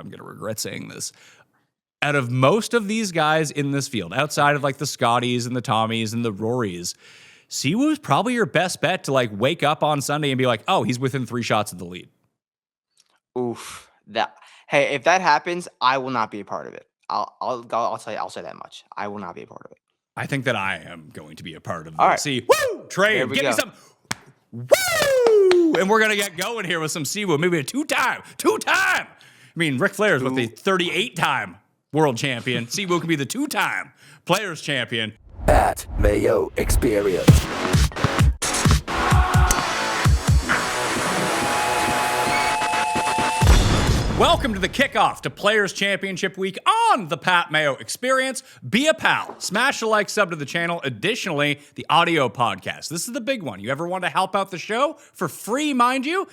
I'm going to regret saying this. Out of most of these guys in this field, outside of like the Scotties and the Tommies and the Rorys, Siwoo's probably your best bet to like wake up on Sunday and be like, oh, he's within 3 shots of the lead. Oof. Hey, if that happens, I will not be a part of it. I'll tell you, I'll say that much. I will not be a part of it. I think that I am going to be a part of this. All right. See, woo! Trade, give me some woo! And we're going to get going here with some Siwoo. Maybe a two-time. I mean, Ric Flair is with the 38-time world champion. Siwoo can be the 2-time Players champion. At Mayo Experience. Welcome to the kickoff to Players Championship Week on the Pat Mayo Experience. Be a pal. Smash the like, sub to the channel. Additionally, the audio podcast. This is the big one. You ever want to help out the show for free, mind you?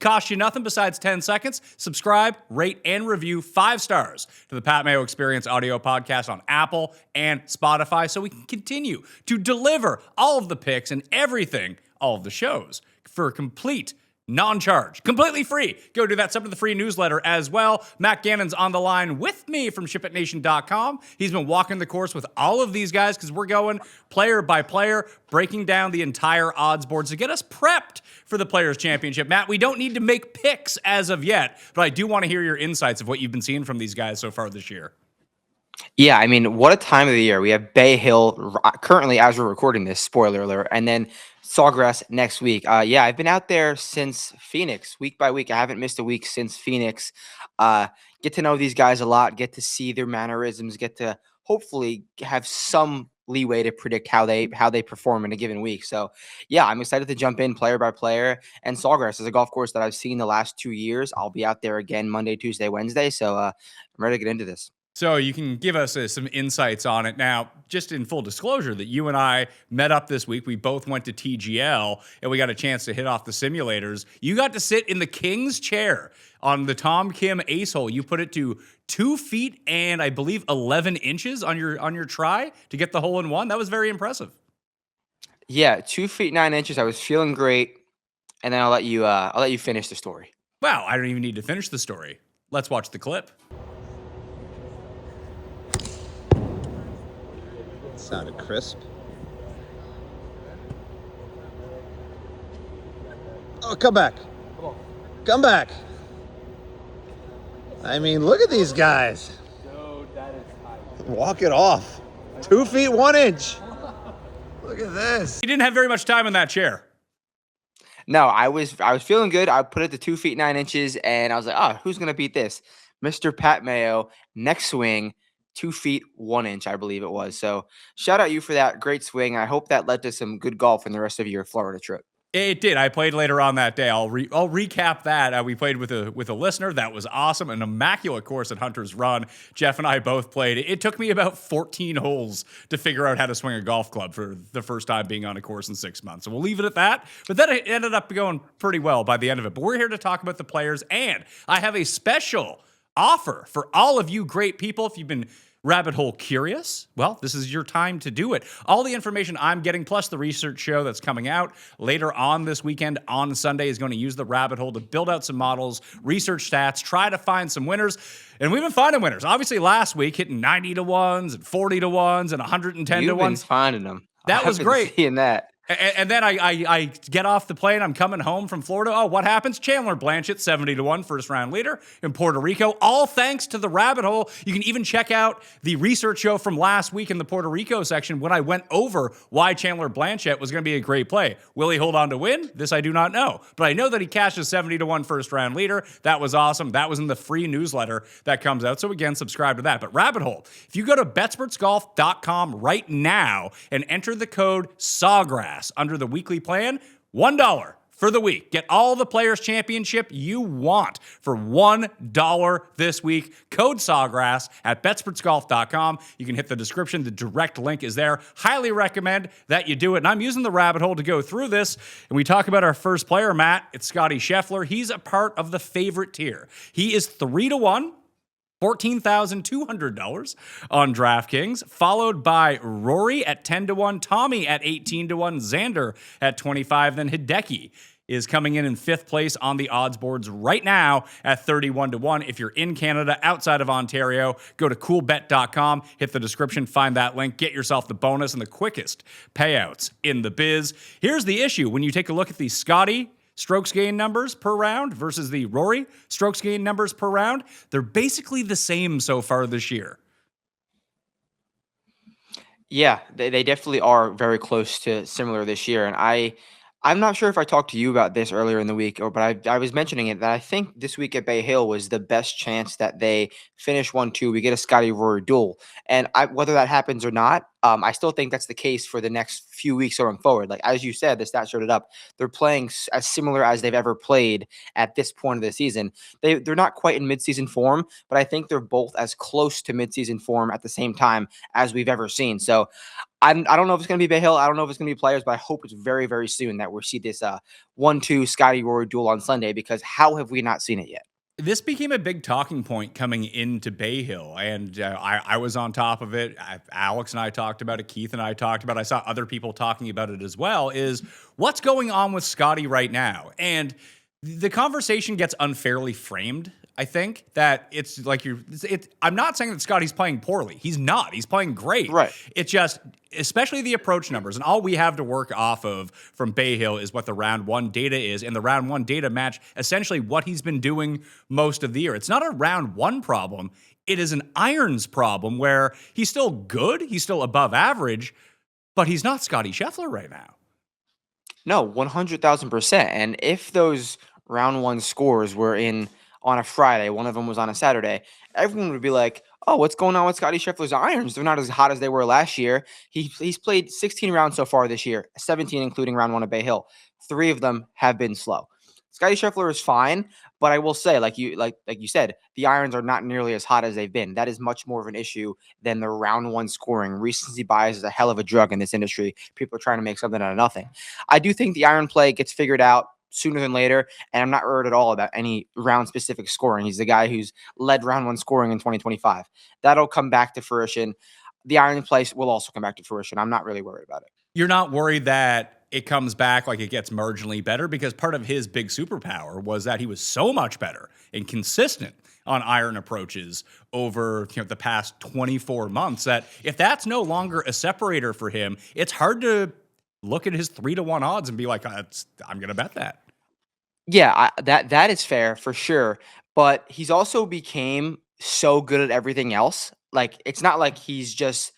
Cost you nothing besides 10 seconds. Subscribe, rate, and review 5 stars to the Pat Mayo Experience audio podcast on Apple and Spotify so we can continue to deliver all of the picks and everything, all of the shows for complete non-charge, completely free. Go do that. Sub to the free newsletter as well. Matt Gannon's on the line with me from ShipItNation.com. He's been walking the course with all of these guys because we're going player by player, breaking down the entire odds board to get us prepped for the Players Championship. Matt, we don't need to make picks as of yet, but I do want to hear your insights of what you've been seeing from these guys so far this year. Yeah, I mean, what a time of the year. We have Bay Hill currently as we're recording this, spoiler alert, and then Sawgrass next week. Yeah, I've been out there since Phoenix, week by week. I haven't missed a week since Phoenix. Get to know these guys a lot, get to see their mannerisms, get to hopefully have some leeway to predict how they perform in a given week. So yeah, I'm excited to jump in player by player. And Sawgrass is a golf course that I've seen the last 2 years. I'll be out there again Monday, Tuesday, Wednesday. So I'm ready to get into this. So you can give us some insights on it. Now, just in full disclosure that you and I met up this week. We both went to TGL, and we got a chance to hit off the simulators. You got to sit in the king's chair on the Tom Kim ace hole. You put it to 2 feet and I believe 11 inches on your try to get the hole in one. That was very impressive. Yeah, 2 feet 9 inches. I was feeling great, and then I'll let you finish the story. Wow, I don't even need to finish the story. Let's watch the clip. Sounded crisp. Oh, come back. Come back. I mean, look at these guys. Walk it off. 2 feet 1 inch. Look at this. He didn't have very much time in that chair. No, I was feeling good. I put it to 2 feet 9 inches, and I was like, oh, who's gonna beat this? Mr. Pat Mayo, next swing, 2 feet 1 inch, I believe it was. So shout out you for that great swing. I hope that led to some good golf in the rest of your Florida trip. It did. I played later on that day. I'll recap that. We played with a listener. That was awesome. An immaculate course at Hunter's Run. Jeff and I both played. It took me about 14 holes to figure out how to swing a golf club for the first time being on a course in 6 months. So we'll leave it at that. But then it ended up going pretty well by the end of it. But we're here to talk about the players, and I have a special offer for all of you great people. If you've been rabbit hole curious, well, this is your time to do it. All the information I'm getting, plus the research show that's coming out later on this weekend on Sunday, is going to use the rabbit hole to build out some models, research stats, try to find some winners. And we've been finding winners. Obviously, last week hitting 90 to 1s and 40 to 1s and 110 to 1s. You've been finding them. That was great. Seeing that. And then I get off the plane. I'm coming home from Florida. Oh, what happens? Chandler Blanchett, 70 to 1, first round leader in Puerto Rico. All thanks to the rabbit hole. You can even check out the research show from last week in the Puerto Rico section when I went over why Chandler Blanchett was going to be a great play. Will he hold on to win? This I do not know. But I know that he cashed a 70 to 1 first round leader. That was awesome. That was in the free newsletter that comes out. So again, subscribe to that. But rabbit hole, if you go to betspertsgolf.com right now and enter the code Sawgrass under the weekly plan, $1 for the week. Get all the Players Championship you want for $1 this week. Code Sawgrass at betspertsgolf.com. You can hit the description. The direct link is there. Highly recommend that you do it. And I'm using the rabbit hole to go through this. And we talk about our first player, Matt. It's Scottie Scheffler. He's a part of the favorite tier. He is 3 to 1. $14,200 on DraftKings, followed by Rory at 10 to 1, Tommy at 18 to 1, Xander at 25, then Hideki is coming in 5th place on the odds boards right now at 31-1. If you're in Canada, outside of Ontario, go to coolbet.com, hit the description, find that link, get yourself the bonus and the quickest payouts in the biz. Here's the issue. When you take a look at the Scottie strokes gain numbers per round versus the Rory strokes gain numbers per round, they're basically the same so far this year. Yeah, they definitely are very close to similar this year. And I'm not sure if I talked to you about this earlier in the week, but I was mentioning it that I think this week at Bay Hill was the best chance that they finish 1-2. We get a Scottie Rory duel. And whether that happens or not, I still think that's the case for the next few weeks going forward. Like, as you said, the stats showed it up. They're playing as similar as they've ever played at this point of the season. They're not quite in midseason form, but I think they're both as close to midseason form at the same time as we've ever seen. So I don't know if it's going to be Bay Hill. I don't know if it's going to be players, but I hope it's very, very soon that we'll see this 1-2 Scottie Rory duel on Sunday, because how have we not seen it yet? This became a big talking point coming into Bay Hill, and I was on top of it. Alex and I talked about it. Keith and I talked about it. I saw other people talking about it as well, is what's going on with Scottie right now? And the conversation gets unfairly framed. I think that it's like I'm not saying that Scottie's playing poorly. He's not. He's playing great. Right. It's just, especially the approach numbers, and all we have to work off of from Bay Hill is what the round 1 data is, and the round 1 data match essentially what he's been doing most of the year. It's not a round 1 problem. It is an irons problem where he's still good. He's still above average, but he's not Scottie Scheffler right now. No, 100,000%. And if those round 1 scores were on a Friday, one of them was on a Saturday, everyone would be like, oh, what's going on with Scottie Scheffler's irons? They're not as hot as they were last year. He's played 16 rounds so far this year, 17 including round 1 at Bay Hill. 3 of them have been slow. Scottie Scheffler is fine, but I will say, like you said, the irons are not nearly as hot as they've been. That is much more of an issue than the round 1 scoring. Recency bias is a hell of a drug in this industry. People are trying to make something out of nothing. I do think the iron play gets figured out sooner than later, and I'm not worried at all about any round-specific scoring. He's the guy who's led round 1 scoring in 2025. That'll come back to fruition. The iron play will also come back to fruition. I'm not really worried about it. You're not worried that it comes back like it gets marginally better, because part of his big superpower was that he was so much better and consistent on iron approaches over the past 24 months that if that's no longer a separator for him, it's hard to look at his 3-1 odds and be like, I'm going to bet that. Yeah, that is fair for sure. But he's also became so good at everything else. Like, it's not like he's just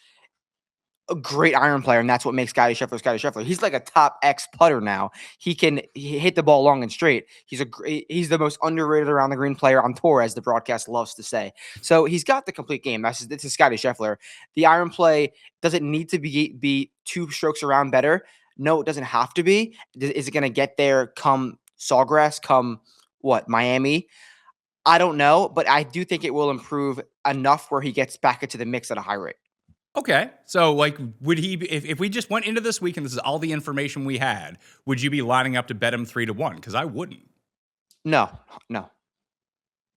a great iron player and that's what makes Scottie Scheffler. He's like a top X putter now. He hit the ball long and straight. He's the most underrated around the green player on tour, as the broadcast loves to say. So he's got the complete game. This is Scottie Scheffler. The iron play doesn't need to be 2 strokes around better. No, it doesn't have to be. Is it going to get there come Sawgrass, come Miami? I don't know, but I do think it will improve enough where he gets back into the mix at a high rate. Okay. So, would he, if we just went into this week and this is all the information we had, would you be lining up to bet him 3-1? Because I wouldn't. No.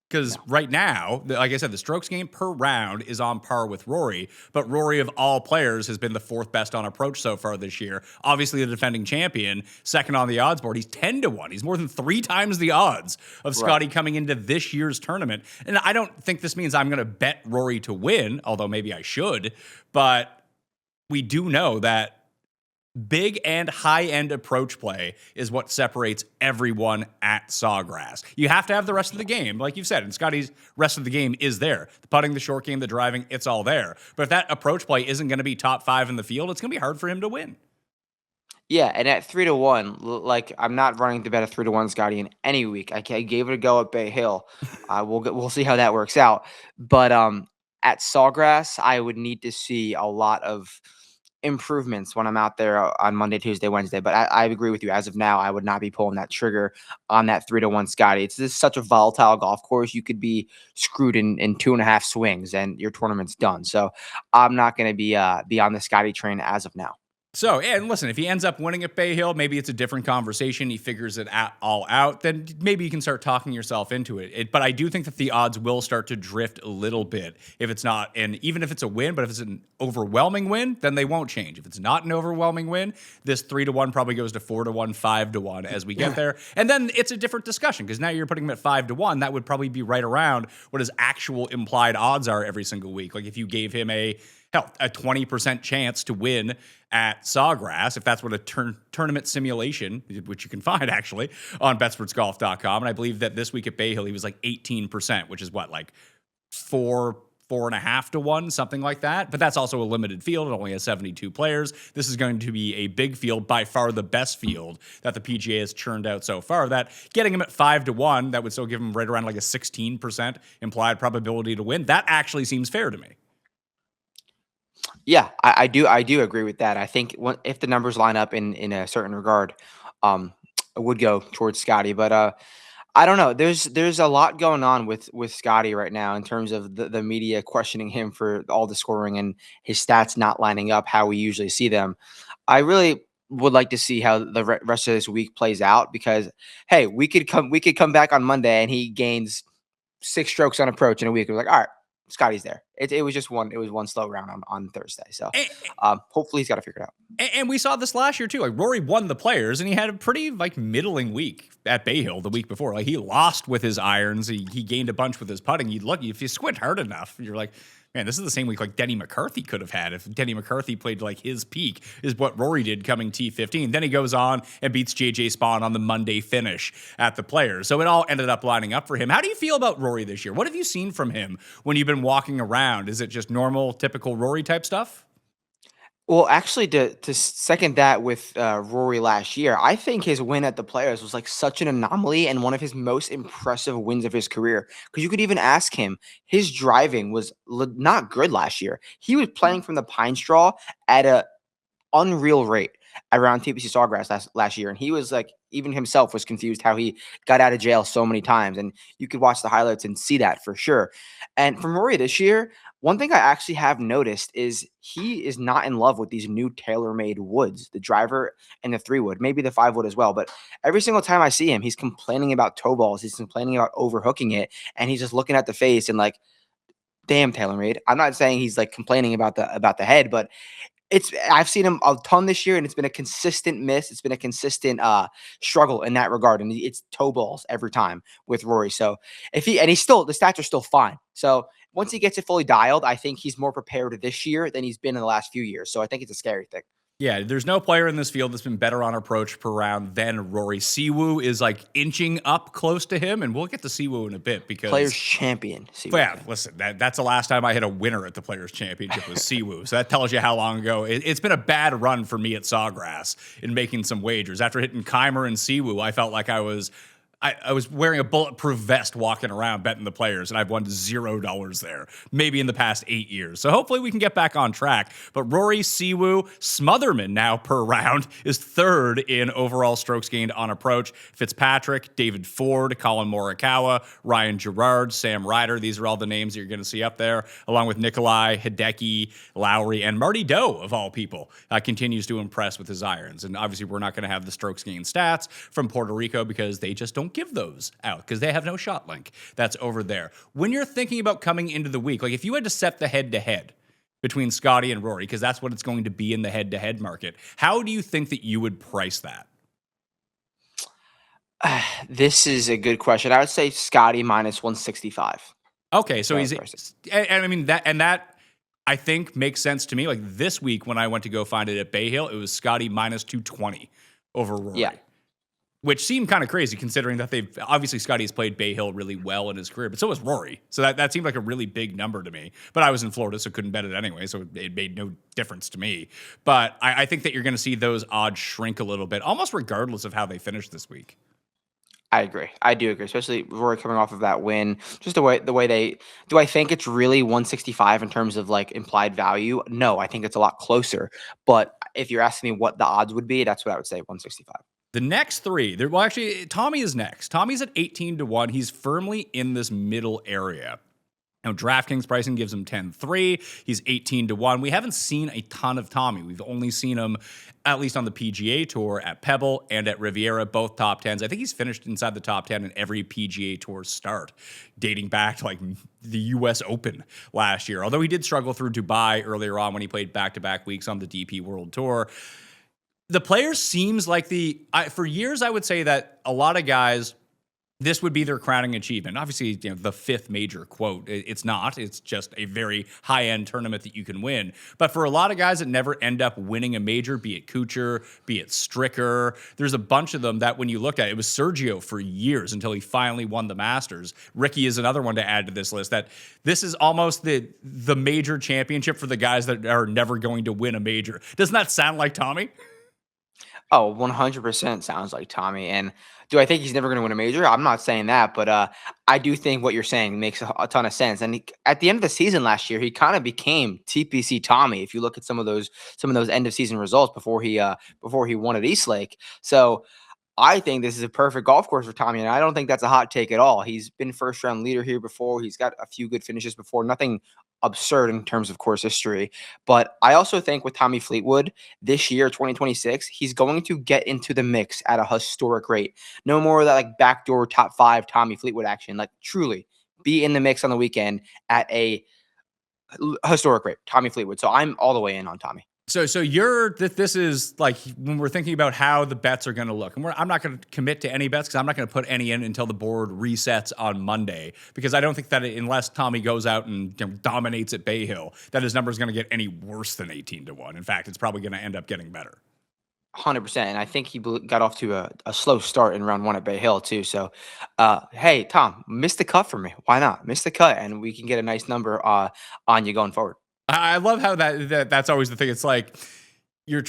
Because right now, like I said, the strokes gain per round is on par with Rory, but Rory, of all players, has been the 4th best on approach so far this year. Obviously, the defending champion, second on the odds board. He's 10-1. He's more than 3 times the odds of Scottie coming into this year's tournament. And I don't think this means I'm going to bet Rory to win, although maybe I should. But we do know that big and high-end approach play is what separates everyone at Sawgrass. You have to have the rest of the game, like you've said, and Scottie's rest of the game is there. The putting, the short game, the driving, it's all there. But if that approach play isn't going to be top 5 in the field, it's going to be hard for him to win. Yeah, and at 3-1, I'm not running to bet a 3-1 Scottie in any week. I gave it a go at Bay Hill. We'll see how that works out. But at Sawgrass, I would need to see a lot of improvements when I'm out there on Monday, Tuesday, Wednesday. But I agree with you. As of now, I would not be pulling that trigger on that 3-1 Scottie. It's just such a volatile golf course. You could be screwed in 2.5 swings and your tournament's done. So I'm not going to be on the Scottie train as of now. So, and listen, if he ends up winning at Bay Hill, maybe it's a different conversation. He figures it all out. Then maybe you can start talking yourself into it. But I do think that the odds will start to drift a little bit if it's not, and even if it's a win, but if it's an overwhelming win, then they won't change. If it's not an overwhelming win, this 3-1 probably goes to 4-1, 5-1 as we get there. And then it's a different discussion because now you're putting him at 5-1. That would probably be right around what his actual implied odds are every single week. Like if you gave him a 20% chance to win at Sawgrass, if that's what a tournament simulation, which you can find actually on betspertsgolf.com. And I believe that this week at Bay Hill, he was like 18%, which is what, like 4.5 to 1, something like that. But that's also a limited field. It only has 72 players. This is going to be a big field, by far the best field that the PGA has churned out so far. That getting him at 5-1, that would still give him right around like a 16% implied probability to win. That actually seems fair to me. Yeah, I do agree with that. I think if the numbers line up in a certain regard, I would go towards Scottie. But I don't know. There's a lot going on with Scottie right now in terms of the media questioning him for all the scoring and his stats not lining up how we usually see them. I really would like to see how the rest of this week plays out because, hey, we could come back on Monday and he gains 6 strokes on approach in a week. We're like, all right, Scottie's there. It was just one slow round on Thursday. So hopefully he's got to figure it out. And we saw this last year too. Like Rory won the Players and he had a pretty like middling week at Bay Hill the week before. Like he lost with his irons. He gained a bunch with his putting. You'd look, if you squint hard enough, you're like, man, this is the same week like Denny McCarthy could have had if Denny McCarthy played like his peak is what Rory did coming T15. Then he goes on and beats JJ Spaun on the Monday finish at the Players. So it all ended up lining up for him. How do you feel about Rory this year? What have you seen from him when you've been walking around? Is it just normal, typical Rory type stuff? Well, actually, to second that with Rory last year, I think his win at the Players was like such an anomaly and one of his most impressive wins of his career. Because you could even ask him, his driving was not good last year. He was playing from the pine straw at a unreal rate around TPC Sawgrass last year, and he was like, even himself was confused how he got out of jail so many times. And you could watch the highlights and see that for sure. And from Rory this year, one thing I actually have noticed is he is not in love with these new tailor-made woods, the driver and the 3-wood, maybe the 5-wood as well. But every single time I see him, he's complaining about toe balls. He's complaining about overhooking it. And he's just looking at the face and like, damn, tailor-made. I'm not saying he's like complaining about the head, but I've seen him a ton this year, and it's been a consistent miss. It's been a consistent struggle in that regard, and it's toe balls every time with Rory. So the stats are still fine. So once he gets it fully dialed, I think he's more prepared this year than he's been in the last few years. So I think it's a scary thing. Yeah, there's no player in this field that's been better on approach per round than Rory. Siwoo is like inching up close to him, and we'll get to Siwoo in a bit because Players Champion. Siwoo. Yeah, listen, that's the last time I hit a winner at the Players Championship was Siwoo. So that tells you how long ago. It's been a bad run for me at Sawgrass in making some wagers. After hitting Keimer and Siwoo, I felt like I was wearing a bulletproof vest walking around betting the Players, and I've won $0 there, maybe in the past 8 years. So hopefully we can get back on track. But Rory, Siwoo, Smotherman now per round is 3rd in overall strokes gained on approach. Fitzpatrick, David Ford, Collin Morikawa, Ryan Gerard, Sam Ryder. These are all the names that you're going to see up there, along with Nikolai, Hideki, Lowry, and Marty Doe, of all people, continues to impress with his irons. And obviously we're not going to have the strokes gained stats from Puerto Rico because they just don't give those out because they have no shot link. That's over there. When you're thinking about coming into the week, like if you had to set the head-to-head between Scottie and Rory, because that's what it's going to be in the head-to-head market, how do you think that you would price that? This is a good question. I would say Scottie minus 165. Okay, so he's, and I mean that I think makes sense to me. Like this week when I went to go find it at Bay Hill, it was Scottie minus 220 over Rory. Yeah. Which seemed kind of crazy considering that Scottie's played Bay Hill really well in his career, but so has Rory. So that seemed like a really big number to me. But I was in Florida, so couldn't bet it anyway, so it made no difference to me. But I think that you're going to see those odds shrink a little bit, almost regardless of how they finish this week. I agree. I do agree, especially Rory coming off of that win. Just the way they do. I think it's really 165 in terms of like implied value. No, I think it's a lot closer. But if you're asking me what the odds would be, that's what I would say, 165. The next 3, well, actually, Tommy is next. Tommy's at 18 to 1. He's firmly in this middle area. Now, DraftKings pricing gives him 10-3. He's 18-1. We haven't seen a ton of Tommy. We've only seen him, at least on the PGA Tour, at Pebble and at Riviera, both top 10s. I think he's finished inside the top 10 in every PGA Tour start, dating back to like the U.S. Open last year. Although he did struggle through Dubai earlier on when he played back-to-back weeks on the DP World Tour. The player seems like for years, I would say that a lot of guys, this would be their crowning achievement. Obviously, the fifth major, quote. It's not. It's just a very high-end tournament that you can win. But for a lot of guys that never end up winning a major, be it Kuchar, be it Stricker, there's a bunch of them that when you looked at it, was Sergio for years until he finally won the Masters. Rickie is another one to add to this list, that this is almost the major championship for the guys that are never going to win a major. Doesn't that sound like Tommy? Oh, 100% sounds like Tommy. And do I think he's never going to win a major? I'm not saying that, but I do think what you're saying makes a ton of sense. And at the end of the season last year, he kind of became TPC Tommy. If you look at some of those end of season results before he won at Eastlake. So I think this is a perfect golf course for Tommy, and I don't think that's a hot take at all. He's been first round leader here before. He's got a few good finishes before. Nothing absurd in terms of course history. But I also think with Tommy Fleetwood this year, 2026, he's going to get into the mix at a historic rate. No more of that like backdoor top 5 Tommy Fleetwood action. Like truly be in the mix on the weekend at a historic rate, Tommy Fleetwood. So I'm all the way in on Tommy. So this is like when we're thinking about how the bets are going to look, and I'm not going to commit to any bets because I'm not going to put any in until the board resets on Monday, because I don't think that unless Tommy goes out and dominates at Bay Hill, that his number is going to get any worse than 18-1. In fact, it's probably going to end up getting better. 100%. And I think he got off to a slow start in round 1 at Bay Hill too. So, hey, Tom, miss the cut for me. Why not? Miss the cut and we can get a nice number on you going forward. I love how that's always the thing. It's like you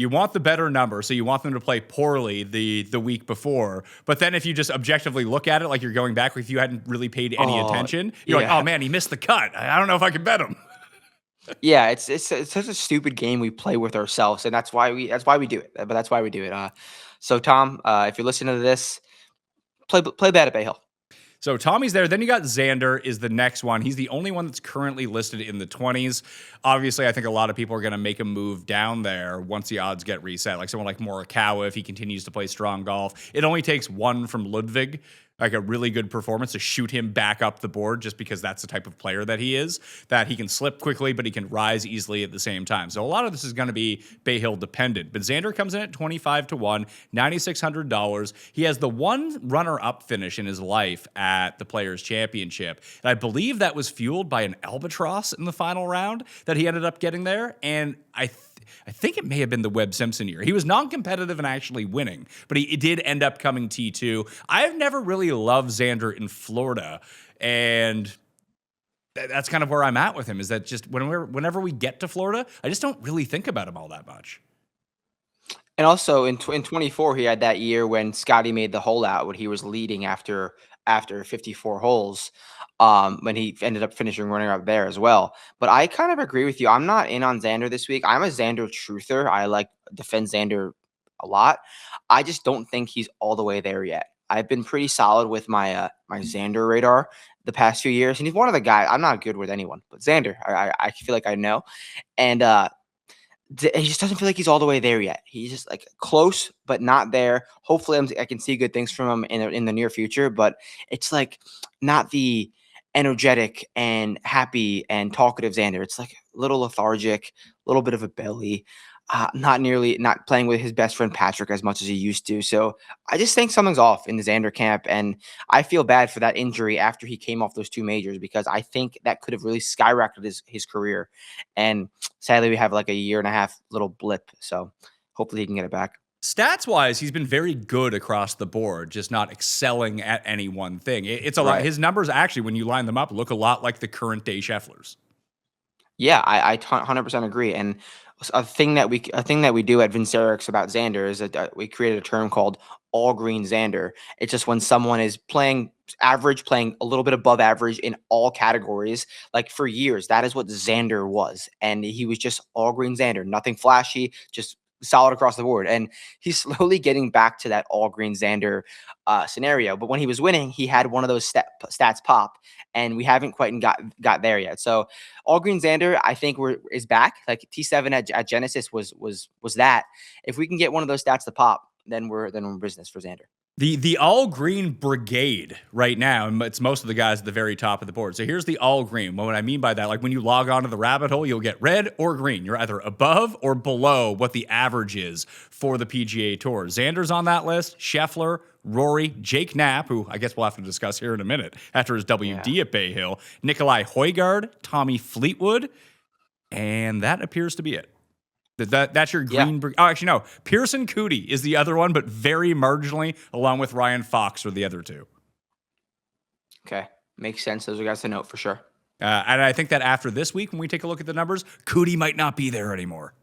want the better number, so you want them to play poorly the week before. But then if you just objectively look at it, like you're going back, if you hadn't really paid any attention, you're like, oh man, he missed the cut. I don't know if I can bet him. Yeah, it's such a stupid game we play with ourselves, and that's why we do it. But that's why we do it. So Tom, if you're listening to this, play bad at Bay Hill. So Tommy's there. Then you got Xander is the next one. He's the only one that's currently listed in the 20s. Obviously, I think a lot of people are going to make a move down there once the odds get reset. Like someone like Morikawa, if he continues to play strong golf. It only takes one from Ludvig, like a really good performance, to shoot him back up the board, just because that's the type of player that he is, that he can slip quickly, but he can rise easily at the same time. So a lot of this is going to be Bay Hill dependent. But Xander comes in at 25-1, $9,600. He has the one runner-up finish in his life at the Players' Championship. And I believe that was fueled by an albatross in the final round that he ended up getting there. And I think it may have been the Webb Simpson year. He was non-competitive and actually winning, but he did end up coming T2. I've never really loved Xander in Florida, and that's kind of where I'm at with him, is that just whenever we get to Florida, I just don't really think about him all that much. And also in 24, he had that year when Scottie made the hole out when he was leading after 54 holes. When he ended up finishing running up there as well. But I kind of agree with you. I'm not in on Xander this week. I'm a Xander truther. I defend Xander a lot. I just don't think he's all the way there yet. I've been pretty solid with my my Xander radar the past few years, and he's one of the guys. I'm not good with anyone, but Xander, I feel like I know, and he just doesn't feel like he's all the way there yet. He's just like close, but not there. Hopefully, I can see good things from him in the near future, but it's like not the energetic and happy and talkative Xander. It's like a little lethargic, a little bit of a belly, not playing with his best friend Patrick as much as he used to. So I just think something's off in the Xander camp, and I feel bad for that injury after he came off those 2 majors, because I think that could have really skyrocketed his career. And sadly, we have like a year and a half little blip. So hopefully he can get it back. Stats-wise, he's been very good across the board, just not excelling at any one thing. It's a lot. His numbers actually, when you line them up, look a lot like the current day Schefflers. Yeah, I 100% agree. And a thing that we do at Vincerix about Xander is that we created a term called all green Xander. It's just when someone is playing average, playing a little bit above average in all categories. Like for years, that is what Xander was. And he was just all green Xander, nothing flashy, just solid across the board. And he's slowly getting back to that all green Xander scenario. But when he was winning, he had one of those stats pop, and we haven't quite got there yet. So all green Xander, I think is back. Like T7 at Genesis was that. If we can get one of those stats to pop, then we're in business for Xander. The all green brigade right now, and it's most of the guys at the very top of the board. So here's the all green. What I mean by that, like when you log on to the rabbit hole, you'll get red or green. You're either above or below what the average is for the PGA Tour. Xander's on that list, Scheffler, Rory, Jake Knapp, who I guess we'll have to discuss here in a minute after his WD at Bay Hill, Nikolai Højgaard, Tommy Fleetwood, and that appears to be it. That's your green. Yeah. Oh, actually, no. Pearson Cootie is the other one, but very marginally, along with Ryan Fox, are the other two. Okay. Makes sense. Those are guys to note for sure. And I think that after this week, when we take a look at the numbers, Cootie might not be there anymore.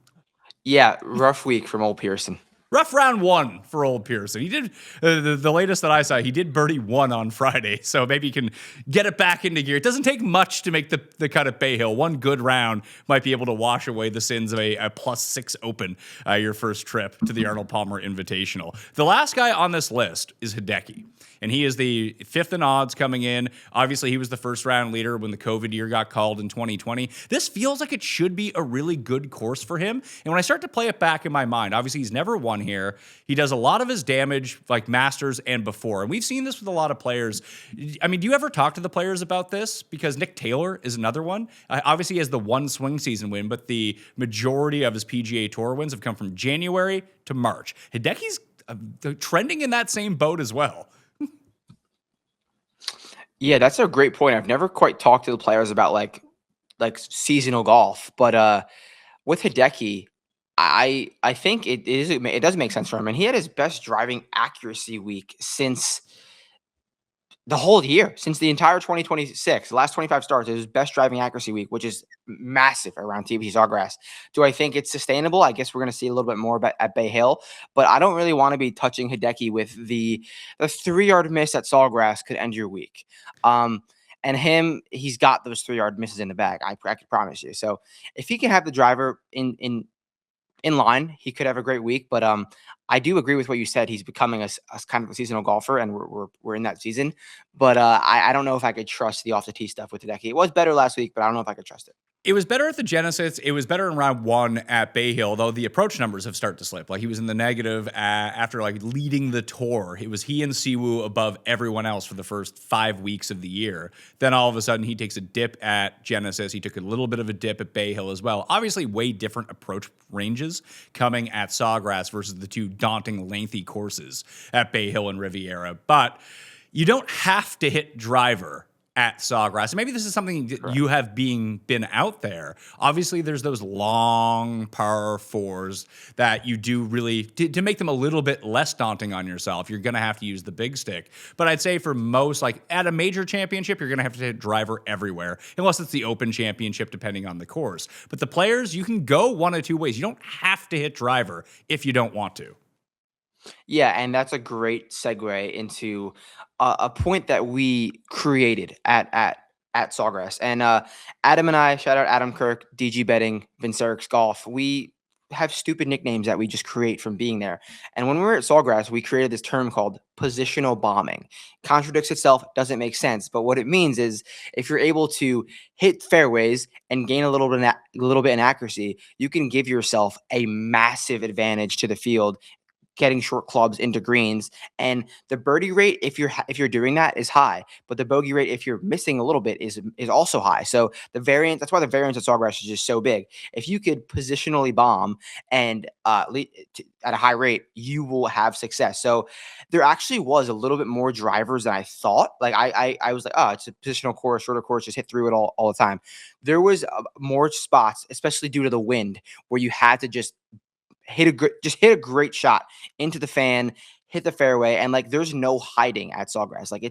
Yeah, rough week from old Pearson. Rough round one for old Pearson. He did, the latest that I saw, he did birdie 1 on Friday, so maybe he can get it back into gear. It doesn't take much to make the cut at Bay Hill. One good round might be able to wash away the sins of a +6 open your first trip to the Arnold Palmer Invitational. The last guy on this list is Hideki, and he is the 5th in odds coming in. Obviously, he was the first round leader when the COVID year got called in 2020. This feels like it should be a really good course for him, and when I start to play it back in my mind, obviously he's never won here. He does a lot of his damage like Masters and before. And we've seen this with a lot of players. I mean, do you ever talk to the players about this? Because Nick Taylor is another one. Obviously, he has the one swing season win, but the majority of his PGA Tour wins have come from January to March. Hideki's trending in that same boat as well. Yeah, that's a great point. I've never quite talked to the players about like seasonal golf, but with Hideki, I think it does make sense for him. And he had his best driving accuracy week since the whole year, since the entire 2026, the last 25 starts, it was his best driving accuracy week, which is massive around TPC Sawgrass. Do I think it's sustainable? I guess we're going to see a little bit more at Bay Hill, but I don't really want to be touching Hideki with the 3-yard miss at Sawgrass could end your week. And he's got those 3-yard misses in the bag. I can promise you. So if he can have the driver in line, he could have a great week. But I do agree with what you said. He's becoming a kind of a seasonal golfer, and we're in that season. But I don't know if I could trust the off the tee stuff with Hideki. It was better last week, but I don't know if I could trust it. It was better at the Genesis. It was better in round 1 at Bay Hill, though the approach numbers have started to slip. Like he was in the negative after like leading the tour. It was he and Siwoo above everyone else for the first 5 weeks of the year. Then all of a sudden he takes a dip at Genesis. He took a little bit of a dip at Bay Hill as well. Obviously way different approach ranges coming at Sawgrass versus the two daunting lengthy courses at Bay Hill and Riviera. But you don't have to hit driver at Sawgrass. Maybe this is something that you have been out there. Obviously, there's those long par 4s that you do really, to make them a little bit less daunting on yourself, you're going to have to use the big stick. But I'd say for most, like at a major championship, you're going to have to hit driver everywhere, unless it's the Open Championship, depending on the course. But the players, you can go one of two ways. You don't have to hit driver if you don't want to. Yeah, and that's a great segue into a point that we created at Sawgrass. And Adam and I, shout out Adam Kirk, DG Betting, Vince Eric's Golf, we have stupid nicknames that we just create from being there. And when we were at Sawgrass, we created this term called positional bombing. Contradicts itself, doesn't make sense. But what it means is if you're able to hit fairways and gain a little bit in accuracy, you can give yourself a massive advantage to the field, getting short clubs into greens. And the birdie rate, if you're doing that, is high, but the bogey rate, if you're missing a little bit, is also high. So the variance, that's why the variance at Sawgrass is just so big. If you could positionally bomb and at a high rate, you will have success. So there actually was a little bit more drivers than I thought. Like I was like, oh, it's a positional course, shorter course, just hit through it all the time. There was more spots, especially due to the wind, where you had to just hit a great shot into the fan, hit the fairway, and like there's no hiding at Sawgrass. Like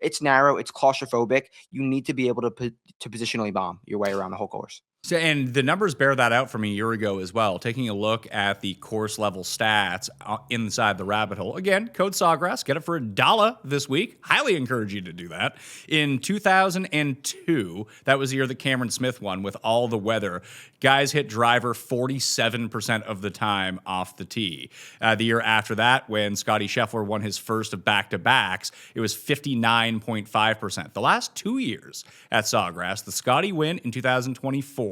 It's narrow. It's claustrophobic. You need to be able to positionally bomb your way around the whole course. So, and the numbers bear that out from a year ago as well. Taking a look at the course level stats inside the rabbit hole. Again, code Sawgrass, get it for $1 this week. Highly encourage you to do that. In 2002, that was the year that Cameron Smith won with all the weather. Guys hit driver 47% of the time off the tee. The year after that, when Scottie Scheffler won his first of back-to-backs, it was 59.5%. The last 2 years at Sawgrass, the Scottie win in 2024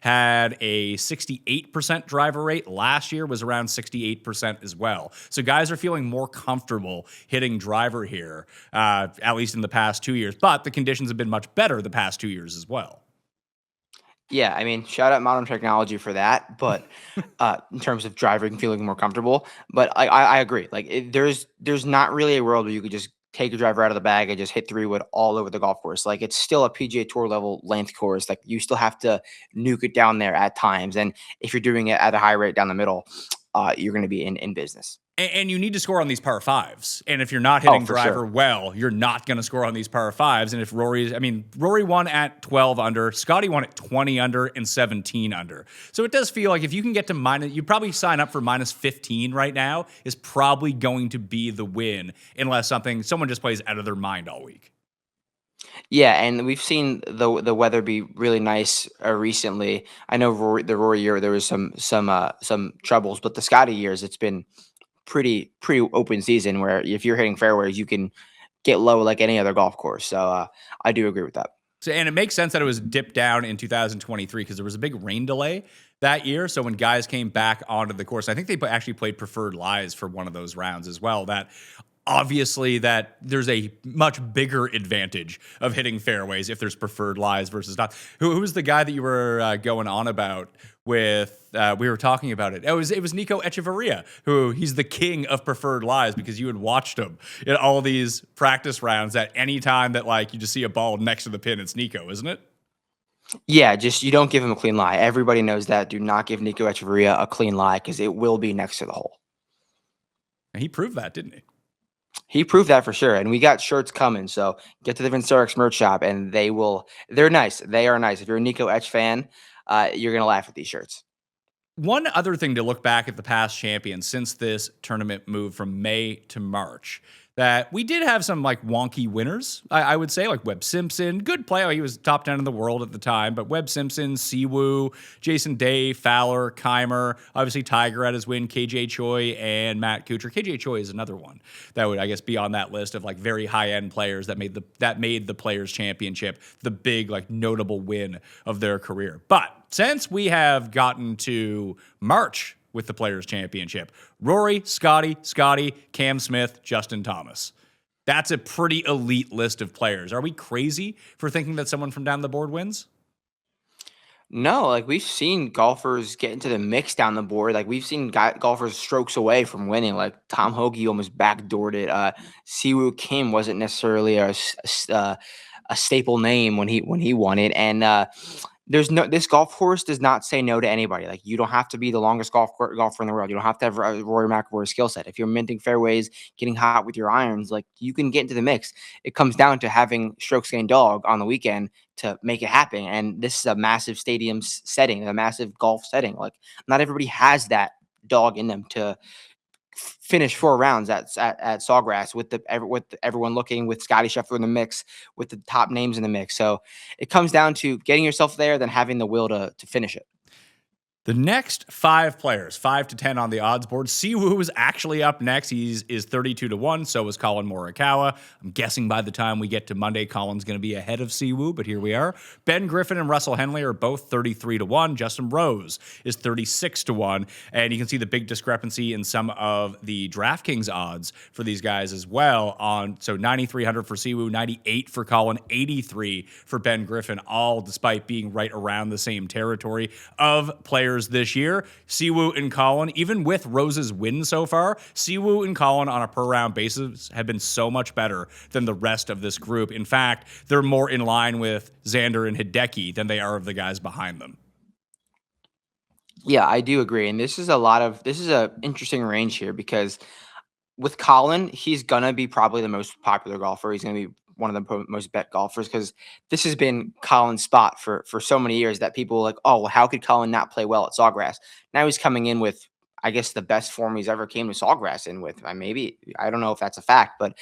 had a 68% driver rate. Last year was around 68% as well. So guys are feeling more comfortable hitting driver here, at least in the past 2 years. But the conditions have been much better the past 2 years as well. Yeah, I mean, shout out modern technology for that. But in terms of driving, feeling more comfortable. But I agree. Like, there's not really a world where you could just take a driver out of the bag and just hit 3-wood all over the golf course. Like, it's still a PGA Tour level length course. Like, you still have to nuke it down there at times. And if you're doing it at a high rate down the middle, you're going to be in business. And you need to score on these par fives. And if you're not hitting driver well, you're not going to score on these par fives. And if Rory won at 12 under, Scottie won at 20 under and 17 under. So it does feel like if you can get to minus, you probably sign up for minus 15 right now is probably going to be the win unless someone just plays out of their mind all week. Yeah, and we've seen the weather be really nice recently. I know the Rory year there was some troubles, but the Scottie years it's been pretty open season where if you're hitting fairways, you can get low like any other golf course. So I do agree with that. So, and it makes sense that it was dipped down in 2023 because there was a big rain delay that year. So when guys came back onto the course, I think they actually played preferred lies for one of those rounds as well. That obviously that there's a much bigger advantage of hitting fairways if there's preferred lies versus not. Who's the guy that you were going on about with? We were talking about it. It was Nico Echeverria, who he's the king of preferred lies because you had watched him in all these practice rounds. That any time that like you just see a ball next to the pin, it's Nico, isn't it? Yeah, just you don't give him a clean lie. Everybody knows that. Do not give Nico Echeverria a clean lie because it will be next to the hole. And he proved that, didn't he? He proved that for sure. And we got shirts coming. So get to the Vincerix merch shop and they're nice. They are nice. If you're a Nico Etch fan, you're going to laugh at these shirts. One other thing to look back at the past champions since this tournament moved from May to March, that we did have some like wonky winners, I would say, like Webb Simpson, good player. He was top 10 in the world at the time, but Webb Simpson, Siwoo, Jason Day, Fowler, Keimer, obviously Tiger had his win, KJ Choi, and Matt Kuchar. KJ Choi is another one that would, I guess, be on that list of like very high-end players that made the Players Championship the big, like, notable win of their career. But since we have gotten to March with the Players Championship, Rory, Scottie, Cam Smith, Justin Thomas. That's a pretty elite list of players. Are we crazy for thinking that someone from down the board wins? No, like we've seen golfers get into the mix down the board. Like we've seen golfers strokes away from winning. Like Tom Hoagie almost backdoored it. Siwoo Kim wasn't necessarily a staple name when he won it, and this golf course does not say no to anybody. Like you don't have to be the longest golfer in the world. You don't have to have a Rory McIlroy skill set. If you're minting fairways, getting hot with your irons, like you can get into the mix. It comes down to having strokes gained dog on the weekend to make it happen. And this is a massive stadium setting, a massive golf setting. Like not everybody has that dog in them to finish 4 rounds at Sawgrass with everyone looking, with Scottie Scheffler in the mix, with the top names in the mix. So it comes down to getting yourself there, then having the will to finish it. The next 5 players, 5 to 10 on the odds board. Siwoo is actually up next. He is 32-1. So is Collin Morikawa. I'm guessing by the time we get to Monday, Collin's going to be ahead of Siwoo, but here we are. Ben Griffin and Russell Henley are both 33-1. Justin Rose is 36-1. And you can see the big discrepancy in some of the DraftKings odds for these guys as well. So 9,300 for Siwoo, 98 for Collin, 83 for Ben Griffin, all despite being right around the same territory of players this year. Siwoo and Collin, even with Rose's win so far, Siwoo and Collin on a per round basis have been so much better than the rest of this group. In fact, they're more in line with Xander and Hideki than they are of the guys behind them. Yeah, I do agree. And this is a interesting range here because with Collin, he's gonna be probably the most popular golfer. He's gonna be one of the most bet golfers, because this has been Collin's spot for so many years that people were like, oh, well, how could Collin not play well at Sawgrass? Now he's coming in with, I guess, the best form he's ever came to Sawgrass in with. Maybe, I don't know if that's a fact, but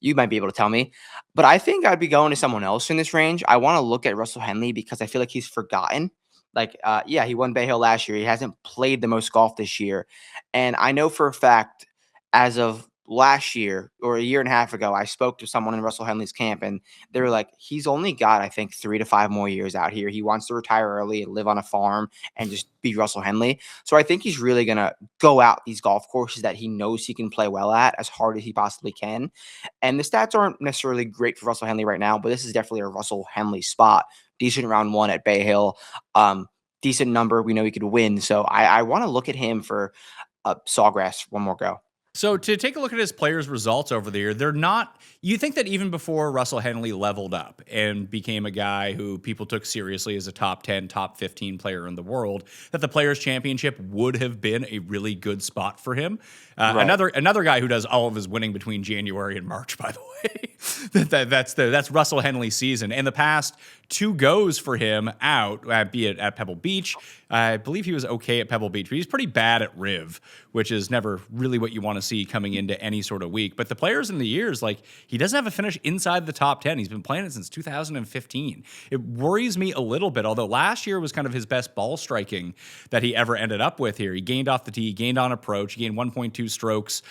you might be able to tell me. But I think I'd be going to someone else in this range. I want to look at Russell Henley because I feel like he's forgotten. Like, yeah, he won Bay Hill last year. He hasn't played the most golf this year. And I know for a fact, as of last year or a year and a half ago, I spoke to someone in Russell Henley's camp, and they were like, he's only got, I think, 3 to 5 more years out here. He wants to retire early and live on a farm and just be Russell Henley. So I think he's really going to go out these golf courses that he knows he can play well at as hard as he possibly can. And the stats aren't necessarily great for Russell Henley right now, but this is definitely a Russell Henley spot. Decent round 1 at Bay Hill. Decent number. We know he could win. So I want to look at him for Sawgrass one more go. So to take a look at his players' results over the year, they're not. You think that even before Russell Henley leveled up and became a guy who people took seriously as a top 10, top 15 player in the world, that the Players' Championship would have been a really good spot for him. Right. Another guy who does all of his winning between January and March, by the way. that's Russell Henley's season. And the past 2 goes for him out, be it at Pebble Beach. I believe he was okay at Pebble Beach, but he's pretty bad at Riv, which is never really what you want to see coming into any sort of week. But the players in the years, like, he doesn't have a finish inside the top 10. He's been playing it since 2015. It worries me a little bit, although last year was kind of his best ball striking that he ever ended up with here. He gained off the tee, gained on approach, he gained 1.2 strokes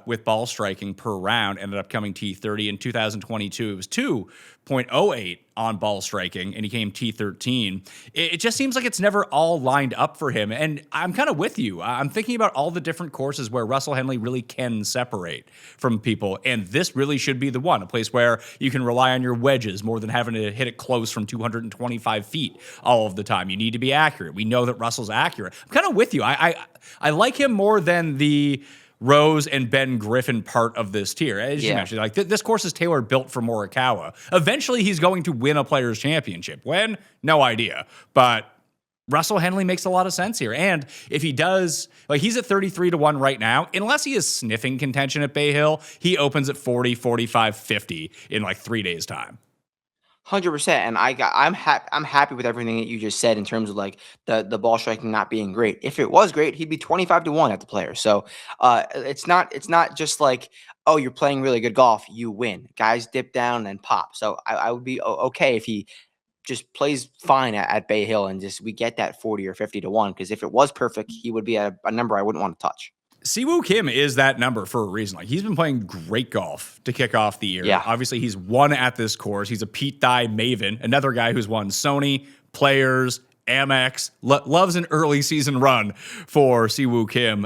with ball striking per round, ended up coming T30. In 2022, it was 2.08 on ball striking, and he came T13. It just seems like it's never all lined up for him. And I'm kind of with you. I'm thinking about all the different courses where Russell Henley really can separate from people. And this really should be the one, a place where you can rely on your wedges more than having to hit it close from 225 feet all of the time. You need to be accurate. We know that Russell's accurate. I'm kind of with you. I like him more than the Rose and Ben Griffin part of this tier. As you mentioned, like this course is tailor built for Morikawa. Eventually, he's going to win a Players' Championship. When? No idea. But Russell Henley makes a lot of sense here. And if he does, like, he's at 33-1 right now. Unless he is sniffing contention at Bay Hill, he opens at 40, 45, 50 in like 3 days' time. 100%, and I'm happy with everything that you just said in terms of like the ball striking not being great. If it was great, he'd be 25-1 at the Players. So it's not just like, oh, you're playing really good golf, you win. Guys dip down and pop. So I would be okay if he just plays fine at Bay Hill and just we get that 40 or 50-1, because if it was perfect, he would be at a number I wouldn't want to touch. Siwoo Kim is that number for a reason. Like, he's been playing great golf to kick off the year. Yeah. Obviously, he's won at this course. He's a Pete Dye maven, another guy who's won Sony, Players, Amex, loves an early season run for Siwoo Kim.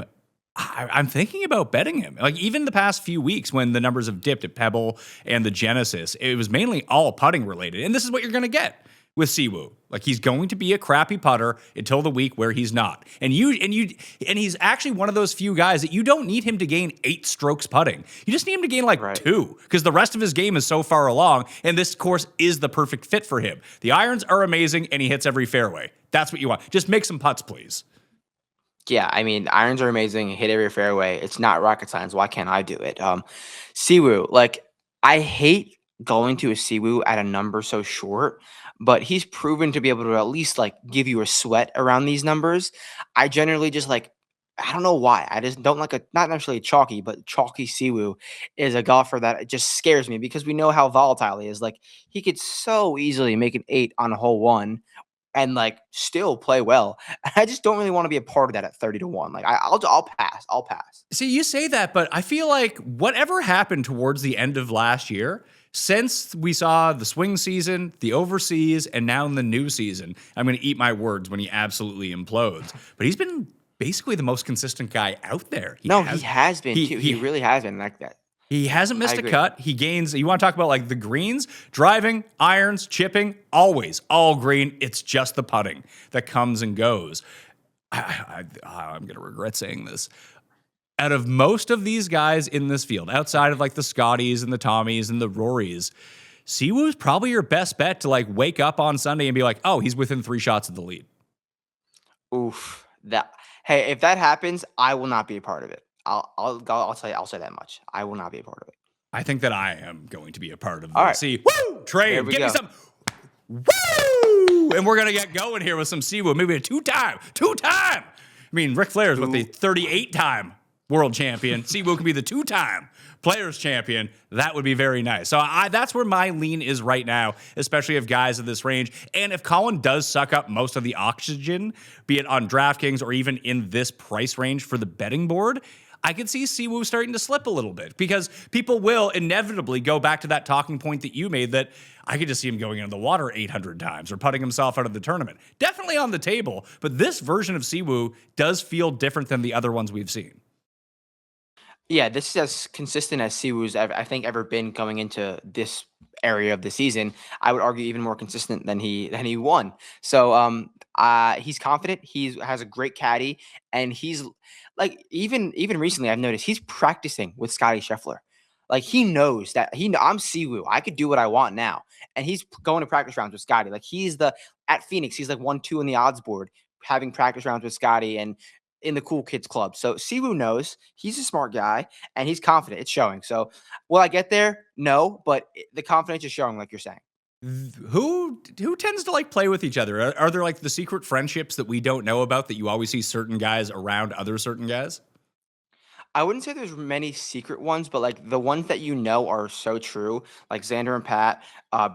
I'm thinking about betting him. Like, even the past few weeks when the numbers have dipped at Pebble and the Genesis, it was mainly all putting related. And this is what you're going to get with Siwoo. Like, he's going to be a crappy putter until the week where he's not. And he's actually one of those few guys that you don't need him to gain 8 strokes putting. You just need him to gain like 2, because the rest of his game is so far along, and this course is the perfect fit for him. The irons are amazing, and he hits every fairway. That's what you want. Just make some putts, please. Yeah, I mean, irons are amazing. Hit every fairway. It's not rocket science. Why can't I do it? Siwoo, like, I hate going to a Siwoo at a number so short, but he's proven to be able to at least like give you a sweat around these numbers. I generally just like, I don't know why. I just don't like not necessarily chalky, but chalky Siwoo is a golfer that just scares me because we know how volatile he is. Like, he could so easily make an 8 on hole 1 and like still play well. I just don't really want to be a part of that at 30-1. Like, I'll pass. I'll pass. See, you say that, but I feel like whatever happened towards the end of last year, since we saw the swing season, the overseas, and now in the new season, I'm going to eat my words when he absolutely implodes. But he's been basically the most consistent guy out there. He has been. He really has been like that. He hasn't missed a cut. He gains. You want to talk about like the greens, driving, irons, chipping, always all green. It's just the putting that comes and goes. I'm going to regret saying this. Out of most of these guys in this field, outside of like the Scotties and the Tommies and the Rorys, Siwoo is probably your best bet to like wake up on Sunday and be like, oh, he's within 3 shots of the lead. Oof. Hey, if that happens, I will not be a part of it. I'll tell you, I'll say that much. I will not be a part of it. I think that I am going to be a part of the All right. train. Give me some woo! And we're going to get going here with some Siwoo. Maybe a two-time. I mean, Ric Flair is with the 38-time world champion. Siwoo can be the two-time Players champion. That would be very nice. So that's where my lean is right now, especially if guys of this range. And if Collin does suck up most of the oxygen, be it on DraftKings or even in this price range for the betting board, I could see Siwoo starting to slip a little bit because people will inevitably go back to that talking point that you made that I could just see him going into the water 800 times or putting himself out of the tournament. Definitely on the table, but this version of Siwoo does feel different than the other ones we've seen. Yeah, this is as consistent as Siwoo's I think ever been going into this area of the season. I would argue even more consistent than he won. So he's confident. He has a great caddy, and he's like even recently I've noticed he's practicing with Scottie Scheffler. Like he knows that I'm Siwoo. I could do what I want now, and he's going to practice rounds with Scottie. Like at Phoenix, he's like 1-2 in the odds board, having practice rounds with Scottie and in the cool kids club. So Siwoo knows he's a smart guy and he's confident. It's showing. So will I get there? No, but the confidence is showing, like you're saying. Who tends to like play with each other? Are there like the secret friendships that we don't know about that you always see certain guys around other certain guys? I wouldn't say there's many secret ones, but like the ones that you know are so true, like Xander and Pat,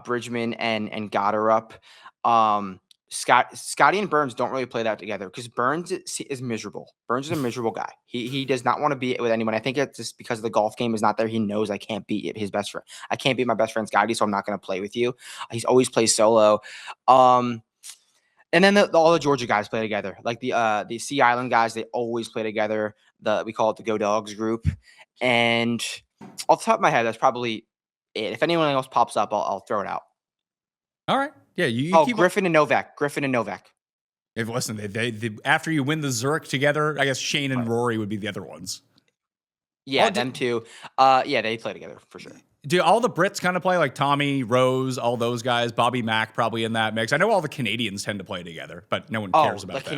Bridgman and Gotterup. Scottie and Burns don't really play that together because Burns is miserable. Burns is a miserable guy. He does not want to be with anyone. I think it's just because the golf game is not there. He knows I can't beat his best friend. I can't beat my best friend Scottie, so I'm not going to play with you. He's always plays solo. And then all the Georgia guys play together. Like the Sea Island guys, they always play together. We call it the Go Dogs group. And off the top of my head, that's probably it. If anyone else pops up, I'll throw it out. All right. Yeah, you keep Griffin and Novak. If listen, they after you win the Zurich together, I guess Shane and Rory would be the other ones. Yeah, them too. Yeah, they play together for sure. Do all the Brits kind of play like Tommy, Rose, all those guys? Bobby Mack probably in that mix. I know all the Canadians tend to play together, but no one cares about them. The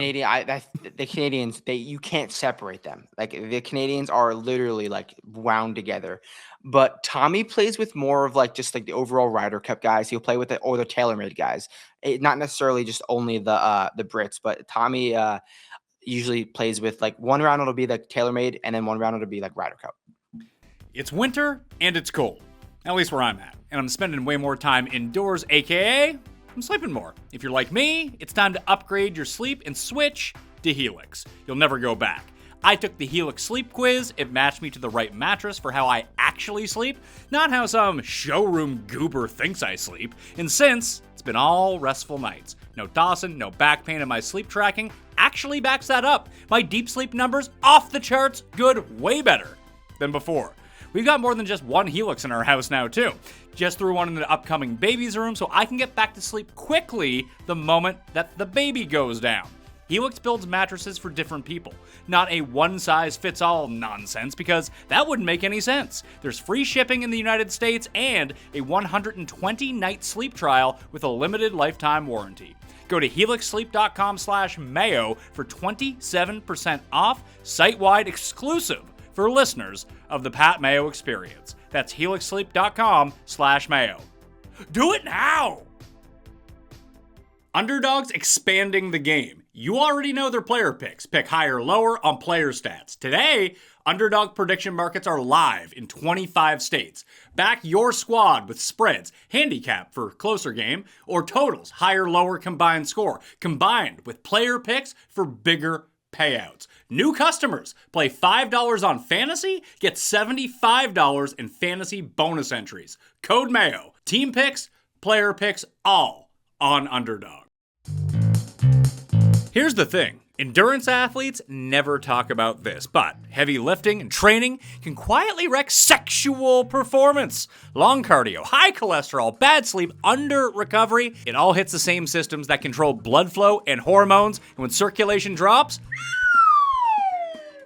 Canadians, you can't separate them. Like the Canadians are literally like wound together. But Tommy plays with more of like just like the overall Ryder Cup guys. He'll play with the TaylorMade guys. Not necessarily just only the Brits, but Tommy usually plays with like one round it'll be like TaylorMade and then one round it'll be like Ryder Cup. It's winter and it's cold. At least where I'm at. And I'm spending way more time indoors, aka I'm sleeping more. If you're like me, it's time to upgrade your sleep and switch to Helix. You'll never go back. I took the Helix sleep quiz. It matched me to the right mattress for how I actually sleep, not how some showroom goober thinks I sleep. And since it's been all restful nights, no tossing, no back pain, and my sleep tracking actually backs that up. My deep sleep numbers off the charts, good, way better than before. We've got more than just one Helix in our house now, too. Just threw one in the upcoming baby's room so I can get back to sleep quickly the moment that the baby goes down. Helix builds mattresses for different people, not a one-size-fits-all nonsense, because that wouldn't make any sense. There's free shipping in the United States and a 120-night sleep trial with a limited lifetime warranty. Go to helixsleep.com/mayo for 27% off, site-wide exclusive for listeners of the Pat Mayo Experience. That's helixsleep.com/mayo. Do it now! Underdog's expanding the game. You already know their player picks. Pick higher or lower on player stats. Today, Underdog prediction markets are live in 25 states. Back your squad with spreads, handicap for closer game, or totals, higher or lower combined score, combined with player picks for bigger payouts. New customers play $5 on fantasy, get $75 in fantasy bonus entries. Code Mayo. Team picks, player picks, all on Underdog. Here's the thing. Endurance athletes never talk about this, but heavy lifting and training can quietly wreck sexual performance. Long cardio, high cholesterol, bad sleep, under recovery, it all hits the same systems that control blood flow and hormones, and when circulation drops,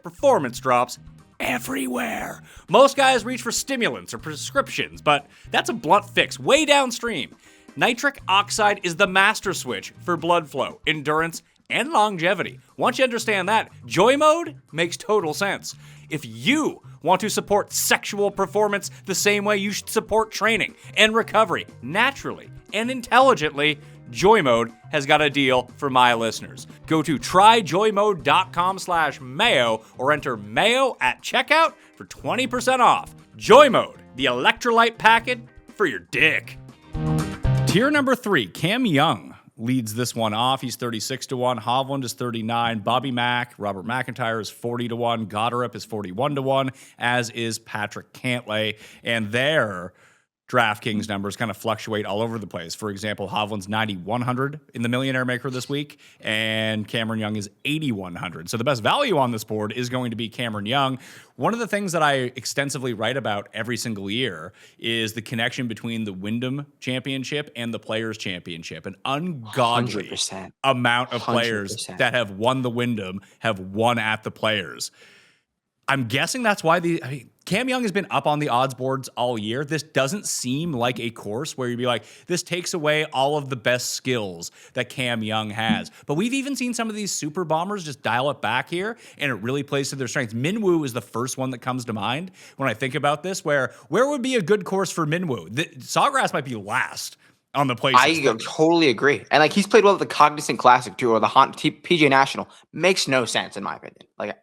performance drops everywhere. Most guys reach for stimulants or prescriptions, but that's a blunt fix way downstream. Nitric oxide is the master switch for blood flow, endurance, and longevity. Once you understand that, Joy Mode makes total sense. If you Want to support sexual performance the same way you should support training and recovery naturally and intelligently? Joy Mode has got a deal for my listeners. Go to tryjoymode.com/mayo or enter mayo at checkout for 20% off. Joy Mode, the electrolyte packet for your dick. Tier number 3, Cam Young leads this one off. He's 36-1. Hovland is 39. Bobby Mack, Robert McIntyre is 40-1. Gotterup is 41-1, as is Patrick Cantlay. And their DraftKings numbers kind of fluctuate all over the place. For example, Hovland's 9,100 in the Millionaire Maker this week, and Cameron Young is 8,100. So the best value on this board is going to be Cameron Young. One of the things that I extensively write about every single year is the connection between the Wyndham Championship and the Players Championship. An ungodly 100%. amount of players 100%. that have won the Wyndham have won at the Players. I'm guessing that's why Cam Young has been up on the odds boards all year. This doesn't seem like a course where you'd be like, this takes away all of the best skills that Cam Young has. But we've even seen some of these super bombers just dial it back here, and it really plays to their strengths. Minwoo is the first one that comes to mind when I think about this, where would be a good course for Minwoo? Sawgrass might be last on the place. I totally agree. And like, he's played well at the Cognizant Classic too, or the PGA National. Makes no sense in my opinion.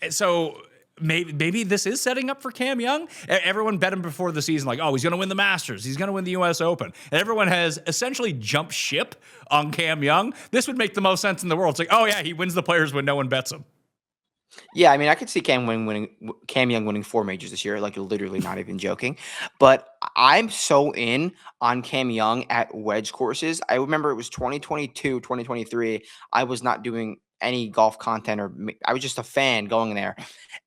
So maybe this is setting up for Cam Young. Everyone bet him before the season, like, oh, he's going to win the Masters. He's going to win the U.S. Open. And everyone has essentially jumped ship on Cam Young. This would make the most sense in the world. It's like, oh, yeah, he wins the Players when no one bets him. Yeah, I mean, I could see Cam Young winning 4 majors this year, like literally not even joking. But I'm so in on Cam Young at wedge courses. I remember it was 2022, 2023. I was not doing any golf content, or I was just a fan going there.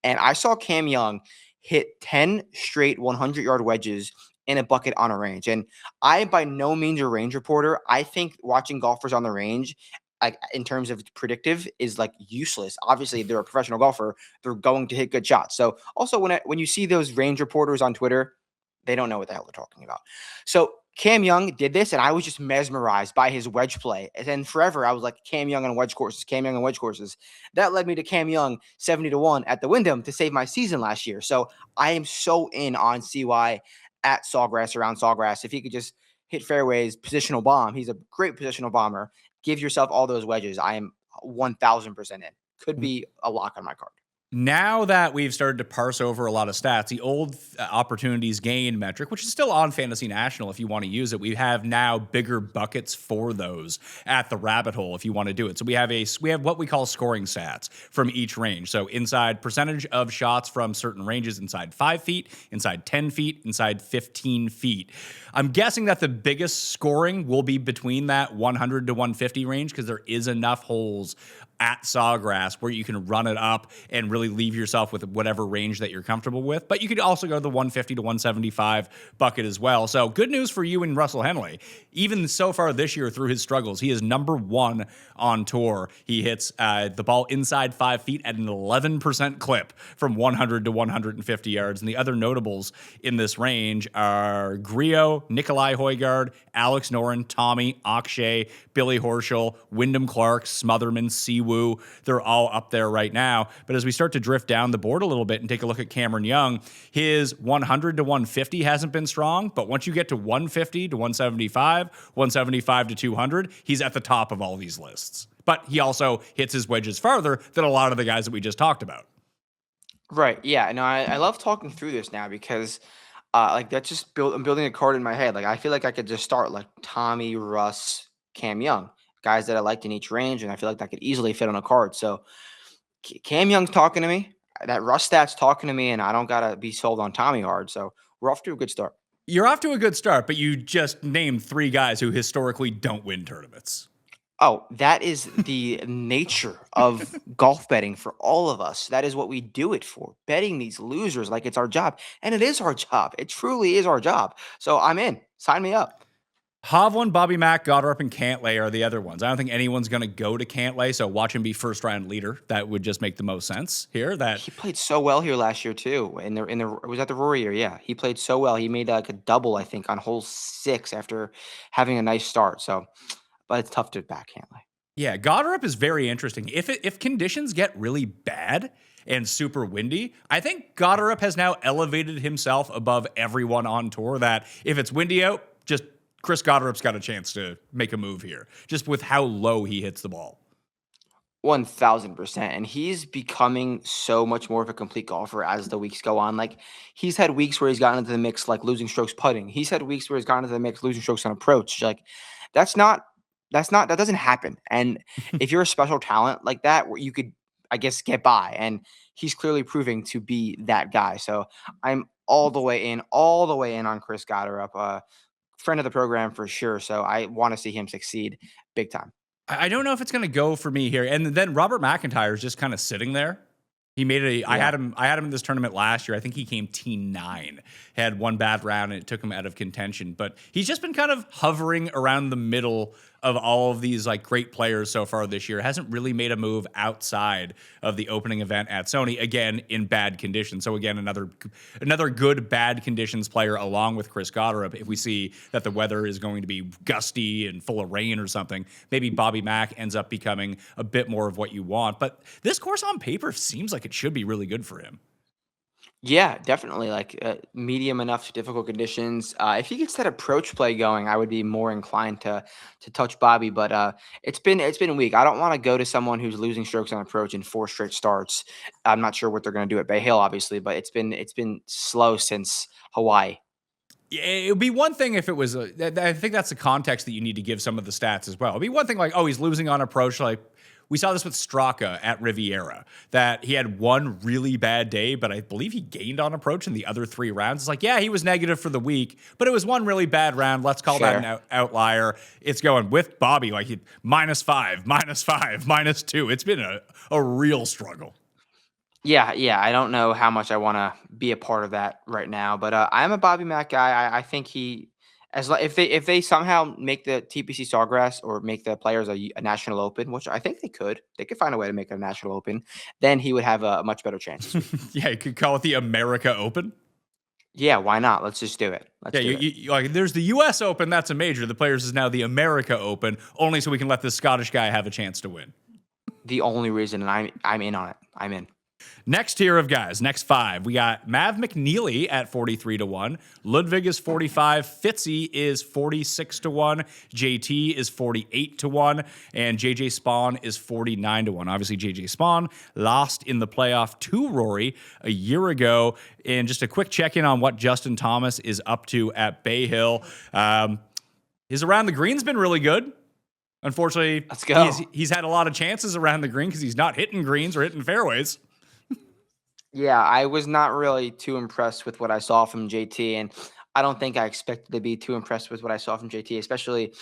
And I saw Cam Young hit 10 straight 100-yard wedges in a bucket on a range. And I am by no means a range reporter. I think watching golfers on the range, like in terms of predictive, is like useless. Obviously, they're a professional golfer. They're going to hit good shots. So also when you see those range reporters on Twitter, they don't know what the hell they're talking about. So Cam Young did this, and I was just mesmerized by his wedge play. And then forever, I was like, Cam Young on wedge courses, Cam Young on wedge courses. That led me to Cam Young 70-1 at the Wyndham to save my season last year. So I am so in on CY at Sawgrass, around Sawgrass. If he could just hit fairways, positional bomb. He's a great positional bomber. Give yourself all those wedges. I am 1,000% in. Could be a lock on my card. Now that we've started to parse over a lot of stats, the old opportunities gained metric, which is still on Fantasy National if you want to use it, we have now bigger buckets for those at the rabbit hole if you want to do it. So we have what we call scoring stats from each range. So inside percentage of shots from certain ranges inside 5 feet, inside 10 feet, inside 15 feet. I'm guessing that the biggest scoring will be between that 100 to 150 range because there is enough holes at Sawgrass where you can run it up and really leave yourself with whatever range that you're comfortable with. But you could also go to the 150 to 175 bucket as well. So good news for you and Russell Henley. Even so far this year through his struggles, he is number 1 on tour. He hits the ball inside 5 feet at an 11% clip from 100 to 150 yards. And the other notables in this range are Griot, Nikolai Højgaard, Alex Noren, Tommy, Akshay, Billy Horschel, Wyndham Clark, Smotherman, Siwoo. They're all up there right now. But as we start to drift down the board a little bit and take a look at Cameron Young, his 100 to 150 hasn't been strong, but once you get to 150 to 175, 175 to 200, he's at the top of all these lists. But he also hits his wedges farther than a lot of the guys that we just talked about. Right. Yeah. No, I love talking through this now because that's just I'm building a card in my head. Like, I feel like I could just start like Tommy, Russ, Cam Young, guys that I liked in each range, and I feel like that could easily fit on a card. So Cam Young's talking to me, that Russ stat's talking to me, and I don't gotta be sold on Tommy hard. So we're off to a good start. You're off to a good start, but you just named 3 guys who historically don't win tournaments. Oh, that is the nature of golf betting for all of us. That is what we do it for. Betting these losers like it's our job. And it is our job. It truly is our job. So I'm in. Sign me up. Hovland, Bobby Mack, Gotterup, and Cantlay are the other ones. I don't think anyone's going to go to Cantlay, so watch him be first-round leader. That would just make the most sense here. He played so well here last year too. It was at the Rory year. Yeah, he played so well. He made like a double, I think, on hole 6 after having a nice start. So, but it's tough to back Cantlay. Yeah, Gotterup is very interesting. If conditions get really bad, and super windy, I think Gotterup has now elevated himself above everyone on tour, that if it's windy out, just Chris Gotterup's got a chance to make a move here, just with how low he hits the ball. 1000%. And he's becoming so much more of a complete golfer as the weeks go on. Like, he's had weeks where he's gotten into the mix, like losing strokes putting. He's had weeks where he's gotten into the mix, losing strokes on approach. Like, that doesn't happen. And if you're a special talent like that, where you could, I guess, get by, and he's clearly proving to be that guy. So I'm all the way in on Chris Gotterup, friend of the program for sure. So I want to see him succeed big time. I don't know if it's going to go for me here. And then Robert McIntyre is just kind of sitting there. He made I had him in this tournament last year. I think he came T9, had one bad round, and it took him out of contention. But he's just been kind of hovering around the middle of all of these like great players so far this year. Hasn't really made a move outside of the opening event at Sony, again in bad conditions. So again, another good bad conditions player along with Chris Gotterup. If we see that the weather is going to be gusty and full of rain or something, maybe Bobby Mack ends up becoming a bit more of what you want. But this course on paper seems like it should be really good for him. Yeah, definitely. Like, medium enough to difficult conditions. If he gets that approach play going, I would be more inclined to touch Bobby. But it's been weak. I don't want to go to someone who's losing strokes on approach in 4 straight starts. I'm not sure what they're going to do at Bay Hill, obviously, but it's been slow since Hawaii. Yeah, it would be one thing if it was. I think that's the context that you need to give some of the stats as well. It'd be one thing like, oh, he's losing on approach, like. We saw this with Straka at Riviera, that he had one really bad day, but I believe he gained on approach in the other 3 rounds. It's like, yeah, he was negative for the week, but it was one really bad round. Let's call that an outlier. It's going with Bobby, like -5, -5, -2. It's been a real struggle. Yeah. I don't know how much I want to be a part of that right now, but I'm a Bobby Mack guy. I think he. If they somehow make the TPC Sawgrass or make the Players a national open, which I think they could find a way to make it a national open, then he would have a much better chance. Yeah, you could call it the America Open. Yeah, why not? Let's just do it. Like there's the U.S. Open, that's a major. The Players is now the America Open, only so we can let this Scottish guy have a chance to win. The only reason, and I'm in on it. I'm in. Next tier of guys, next 5. We got Mav McNealy at 43-1. Ludvig is 45. Fitzy is 46-1. JT is 48-1. And JJ Spaun is 49-1. Obviously, JJ Spaun lost in the playoff to Rory a year ago. And just a quick check-in on what Justin Thomas is up to at Bay Hill. His around the green's been really good. Unfortunately, let's go. He's had a lot of chances around the green because he's not hitting greens or hitting fairways. Yeah, I was not really too impressed with what I saw from JT, and I don't think I expected to be too impressed with what I saw from JT, especially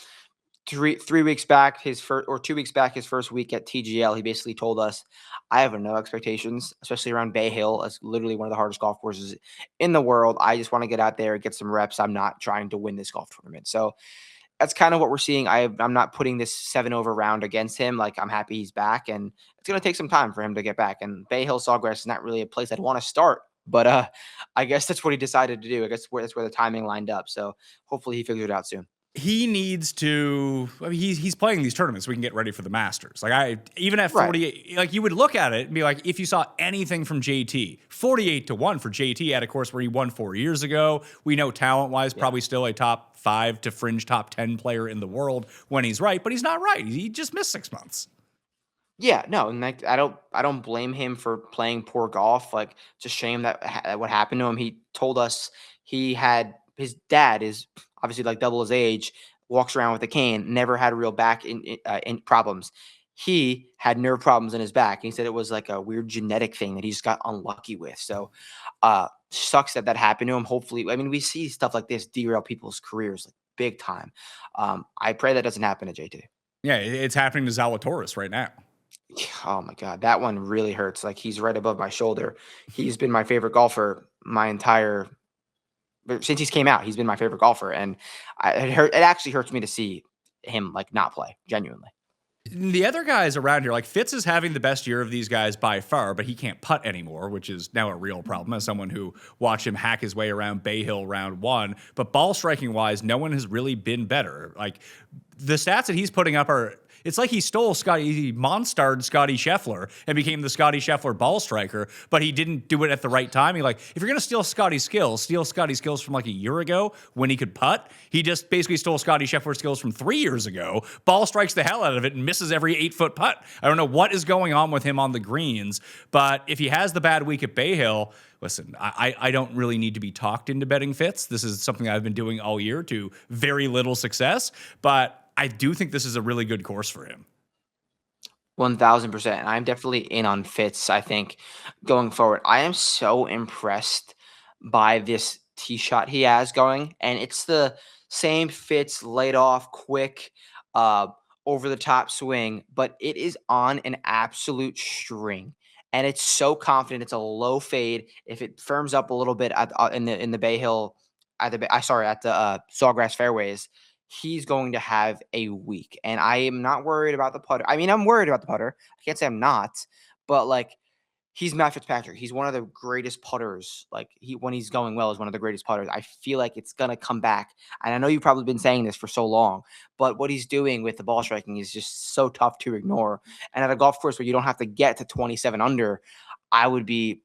3 weeks back, his first, or 2 weeks back, his first week at TGL. He basically told us, I have no expectations, especially around Bay Hill. It's literally one of the hardest golf courses in the world. I just want to get out there and get some reps. I'm not trying to win this golf tournament. So that's kind of what we're seeing. I'm not putting this 7-over round against him. Like, I'm happy he's back, and it's going to take some time for him to get back. And Bay Hill Sawgrass is not really a place I'd want to start, but I guess that's what he decided to do. I guess that's where the timing lined up. So hopefully he figures it out soon. He needs to. I mean, he's playing these tournaments so we can get ready for the Masters. Like, even at 48, like, you would look at it and be like, if you saw anything from JT, 48-1 for JT at a course where he won 4 years ago. We know talent-wise, probably still a top 5 to fringe top 10 player in the world when he's right, but he's not right. He just missed 6 months. Yeah, no, and like, I don't blame him for playing poor golf. Like, it's a shame that what happened to him. He told us his dad is obviously like double his age, walks around with a cane, never had real back in problems. He had nerve problems in his back. And he said it was like a weird genetic thing that he just got unlucky with. So sucks that happened to him. Hopefully, I mean, we see stuff like this derail people's careers like big time. I pray that doesn't happen to JT. Yeah, it's happening to Zalatoris right now. Oh my God, that one really hurts. Like, he's right above my shoulder. He's been my favorite golfer since he's came out. He's been my favorite golfer, and it actually hurts me to see him like not play genuinely. The other guys around here, like Fitz is having the best year of these guys by far, but he can't putt anymore, which is now a real problem as someone who watched him hack his way around Bay Hill round 1. But ball striking wise, no one has really been better. Like, the stats that he's putting up are, It's like he stole Scottie, he monstered Scottie Scheffler and became the Scottie Scheffler ball striker, but he didn't do it at the right time. He if you're going to steal Scottie's skills, steal Scottie's skills from like a year ago when he could putt. He just basically stole Scottie Scheffler's skills from 3 years ago, ball strikes the hell out of it and misses every 8-foot putt. I don't know what is going on with him on the greens, but if he has the bad week at Bay Hill, listen, I don't really need to be talked into betting Fitz. This is something I've been doing all year to very little success, but I do think this is a really good course for him. 1000%. And I'm definitely in on Fitz, I think, going forward. I am so impressed by this tee shot he has going. And it's the same Fitz, laid off, quick, over the top swing, but it is on an absolute string. And it's so confident. It's a low fade. If it firms up a little bit in the Bay Hill, at the Sawgrass fairways, he's going to have a week. And I am not worried about the putter. I mean, I'm worried about the putter. I can't say I'm not, but he's Matt Fitzpatrick. He's one of the greatest putters. When he's going well, is one of the greatest putters. I feel like it's going to come back. And I know you've probably been saying this for so long, but what he's doing with the ball striking is just so tough to ignore. And at a golf course where you don't have to get to 27 under, I would be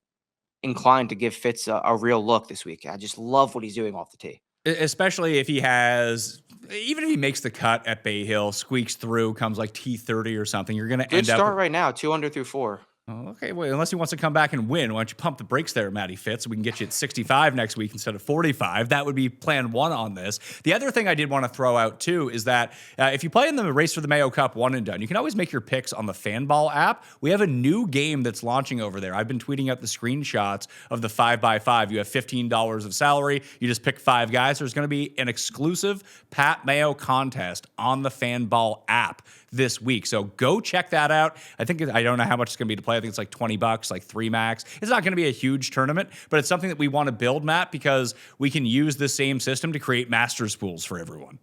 inclined to give Fitz a real look this week. I just love what he's doing off the tee. Especially if even if he makes the cut at Bay Hill, squeaks through, comes T30 or something, you're going to end up. Good start right now, 2 under through 4. Oh, okay, well, unless he wants to come back and win, why don't you pump the brakes there, Matty Fitz, so we can get you at 65 next week instead of 45. That would be plan 1 on this. The other thing I did want to throw out, too, is that if you play in the Race for the Mayo Cup 1 and Done, you can always make your picks on the Fanball app. We have a new game that's launching over there. I've been tweeting out the screenshots of the 5x5. You have $15 of salary. You just pick 5 guys. There's going to be an exclusive Pat Mayo contest on the Fanball app this week. So go check that out. I don't know how much it's going to be to play. I think it's $20, 3 max. It's not going to be a huge tournament, but it's something that we want to build, Matt, because we can use the same system to create Masters pools for everyone.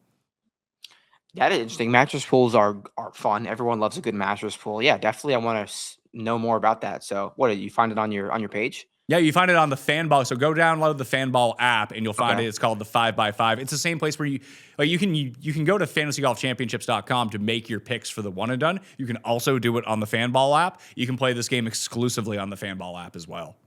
That is interesting. Masters pools are fun. Everyone loves a good Masters pool. Yeah, definitely. I want to know more about that. So what, you find it on your page? Yeah, you find it on the Fanball. So go download the Fanball app, and you'll find it. It's called the 5x5. It's the same place where you can go to fantasygolfchampionships.com to make your picks for the 1 and Done. You can also do it on the Fanball app. You can play this game exclusively on the Fanball app as well.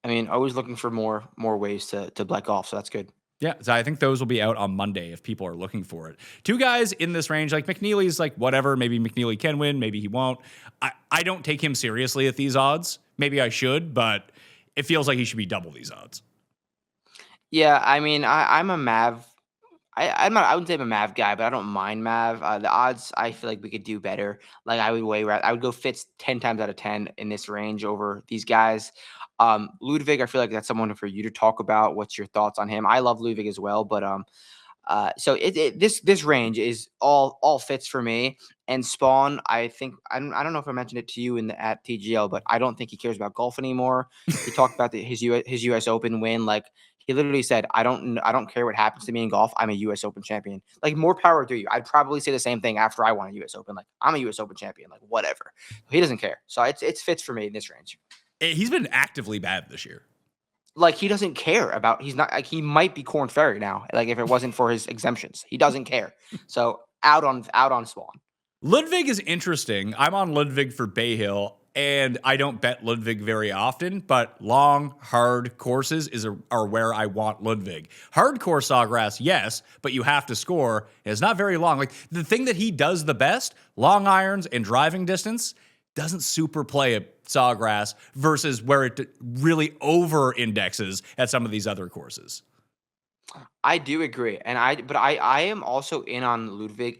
I mean, always looking for more ways to bet golf, so that's good. Yeah, so I think those will be out on Monday if people are looking for it. 2 guys in this range, McNealy's whatever. Maybe McNealy can win, maybe he won't. I don't take him seriously at these odds. Maybe I should, but it feels like he should be double these odds. Yeah, I mean, I'm a Mav. I wouldn't say I'm a Mav guy, but I don't mind Mav. The odds, I feel like we could do better. I would go Fitz 10 times out of 10 in this range over these guys. Ludvig, I feel like that's someone for you to talk about. What's your thoughts on him? I love Ludvig as well, but so this range is all Fitz for me. And Spaun, I think I don't know if I mentioned it to you at TGL, but I don't think he cares about golf anymore. He talked about his US Open win. He literally said, I don't care what happens to me in golf. I'm a US Open champion. More power to you. I'd probably say the same thing after I won a US Open. I'm a US Open champion. Whatever. He doesn't care. So it's Fitz for me in this range. He's been actively bad this year. He doesn't care about, he's not, he might be Corn Ferry now. If it wasn't for his exemptions, he doesn't care. So out on Spaun. Ludvig is interesting. I'm on Ludvig for Bay Hill, and I don't bet Ludvig very often, but long, hard courses are where I want Ludvig. Hardcore Sawgrass, yes, but you have to score. It's not very long. The thing that he does the best, long irons and driving distance, doesn't super play at Sawgrass versus where it really over indexes at some of these other courses. I do agree. And I am also in on Ludvig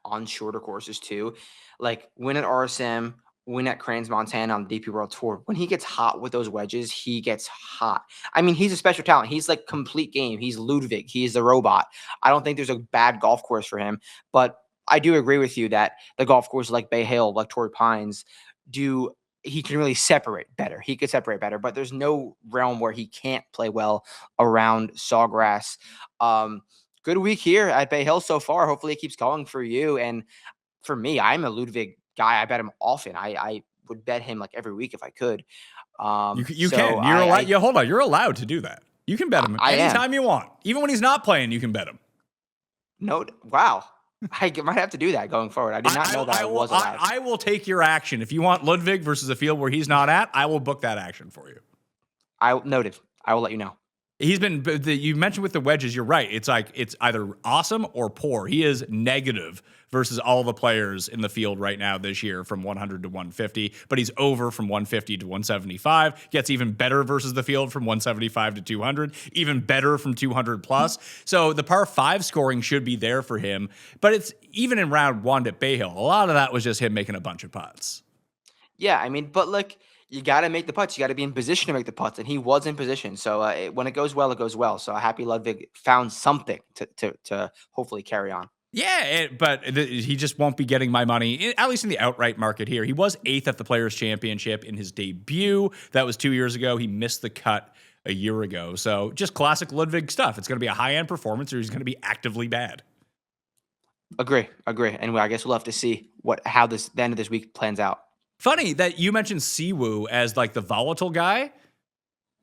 on shorter courses too. Win at RSM, win at Cranes Montana on the DP World Tour. When he gets hot with those wedges, he gets hot. I mean, he's a special talent. He's complete game. He's Ludvig. He's the robot. I don't think there's a bad golf course for him, but I do agree with you that the golf courses like Bay Hill, like Torrey Pines, he can really separate better. He could separate better, but there's no realm where he can't play well around Sawgrass. Good week here at Bay Hill so far. Hopefully it keeps going for you. And for me, I'm a Ludvig guy. I bet him often. I would bet him every week if I could. You can. You're allowed. Hold on. You're allowed to do that. You can bet him anytime you want. Even when he's not playing, you can bet him. No, wow. I might have to do that going forward. I did not know that I was allowed. I will take your action. If you want Ludvig versus a field where he's not at, I will book that action for you. I noted. I will let you know. He's been, you mentioned with the wedges, you're right. It's like, it's either awesome or poor. He is negative versus all the players in the field right now this year from 100 to 150, but he's over from 150 to 175. Gets even better versus the field from 175 to 200, even better from 200 plus. So the par 5 scoring should be there for him, but it's even in round 1 at Bay Hill. A lot of that was just him making a bunch of putts. Yeah, I mean, but like, you got to make the putts. You got to be in position to make the putts, and he was in position. So when it goes well, it goes well. So happy Ludvig found something to hopefully carry on. Yeah, but he just won't be getting my money, at least in the outright market here. He was 8th at the Players' Championship in his debut. That was 2 years ago. He missed the cut a year ago. So just classic Ludvig stuff. It's going to be a high-end performance, or he's going to be actively bad. Agree. And I guess we'll have to see how the end of this week plans out. Funny that you mentioned Siwoo as like the volatile guy.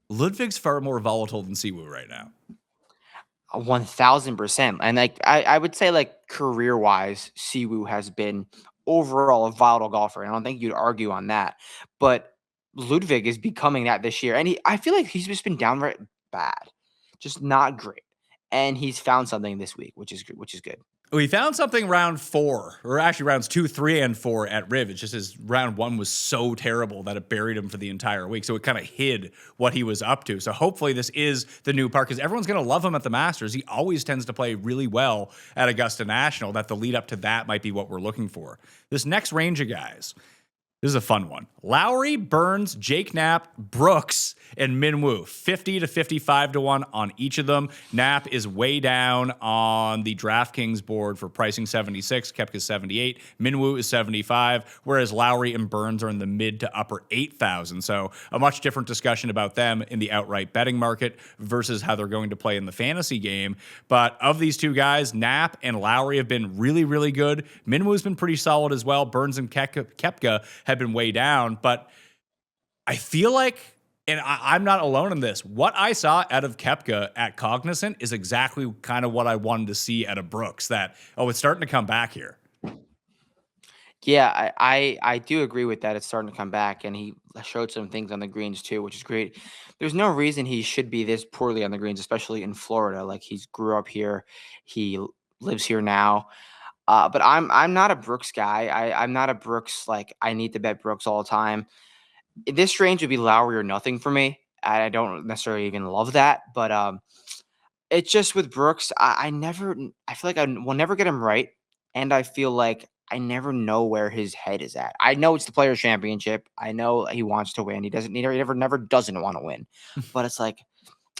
Ludvig's far more volatile than Siwoo right now. 1,000%. And like I would say, like, career-wise, Siwoo has been overall a volatile golfer. And I don't think you'd argue on that. But Ludvig is becoming that this year. And I feel like he's just been downright bad. Just not great. And he's found something this week, which is good. We found something round 4, or actually rounds 2, 3, and 4 at Riv. It's just his round 1 was so terrible that it buried him for the entire week. So it kind of hid what he was up to. So hopefully this is the new part, because everyone's going to love him at the Masters. He always tends to play really well at Augusta National. That the lead up to that might be what we're looking for. This next range of guys, this is a fun one. Lowry, Burns, Jake Knapp, Brooks, and Minwoo. 50 to 55 to 1 on each of them. Knapp is way down on the DraftKings board for pricing 76. Koepka 78. Minwoo is 75, whereas Lowry and Burns are in the mid to upper 8,000. So a much different discussion about them in the outright betting market versus how they're going to play in the fantasy game. But of these two guys, Knapp and Lowry have been really, really good. Minwoo's been pretty solid as well. Burns and Koepka have been way down, but I feel like, and I'm not alone in this, what I saw out of Koepka at Cognizant is exactly kind of what I wanted to see out of Brooks, that, it's starting to come back here. Yeah, I do agree with that. It's starting to come back, and he showed some things on the greens too, which is great. There's no reason he should be this poorly on the greens, especially in Florida. Like, he's grew up here. He lives here now. But I'm not a Brooks guy. I'm not a Brooks, like, I need to bet Brooks all the time. This range would be Lowry or nothing for me. I don't necessarily even love that, but it's just with Brooks, I feel like I will never get him right, and I feel like I never know where his head is at. I know it's the Players' Championship. I know he wants to win. He never doesn't want to win, but it's like,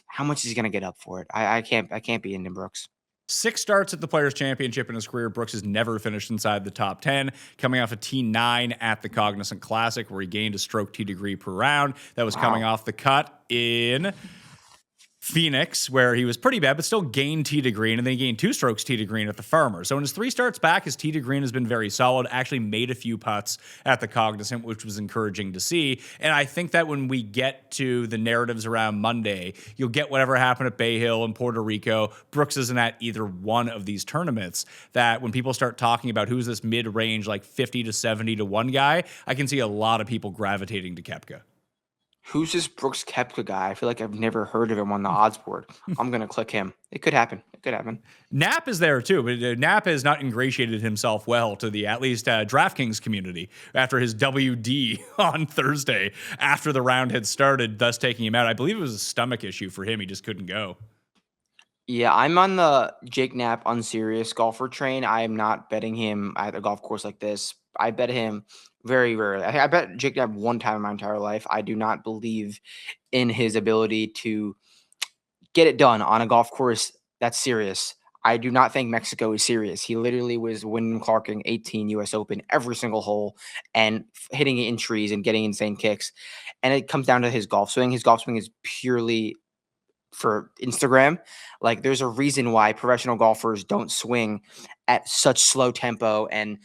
how much is he gonna get up for it? I can't be into Brooks. 6 starts at the Players' Championship in his career. Brooks has never finished inside the top 10, coming off a T9 at the Cognizant Classic, where he gained a stroke T degree per round. That was coming off the cut in Phoenix, where he was pretty bad, but still gained tee to green, and then he gained 2 strokes tee to green at the Farmers. So in his 3 starts back, his tee to green has been very solid, actually made a few putts at the Cognizant, which was encouraging to see. And I think that when we get to the narratives around Monday, you'll get whatever happened at Bay Hill and Puerto Rico. Brooks isn't at either one of these tournaments, that when people start talking about who's this mid-range, like 50 to 70 to 1 guy, I can see a lot of people gravitating to Koepka. Who's this Brooks Koepka guy? I feel like I've never heard of him on the odds board. I'm going to click him. It could happen. Knapp is there too, but Knapp has not ingratiated himself well to the, at least, DraftKings community after his WD on Thursday after the round had started, thus taking him out. I believe it was a stomach issue for him. He just couldn't go. Yeah, I'm on the Jake Knapp unserious golfer train. I am not betting him at a golf course like this. I bet him very rarely. I bet Jake Knapp one time in my entire life. I do not believe in his ability to get it done on a golf course that's serious. I do not think Mexico is serious. He literally was winning Clarking 18 U.S. Open every single hole and hitting it in trees and getting insane kicks. And it comes down to his golf swing. His golf swing is purely for Instagram. Like, there's a reason why professional golfers don't swing at such slow tempo, and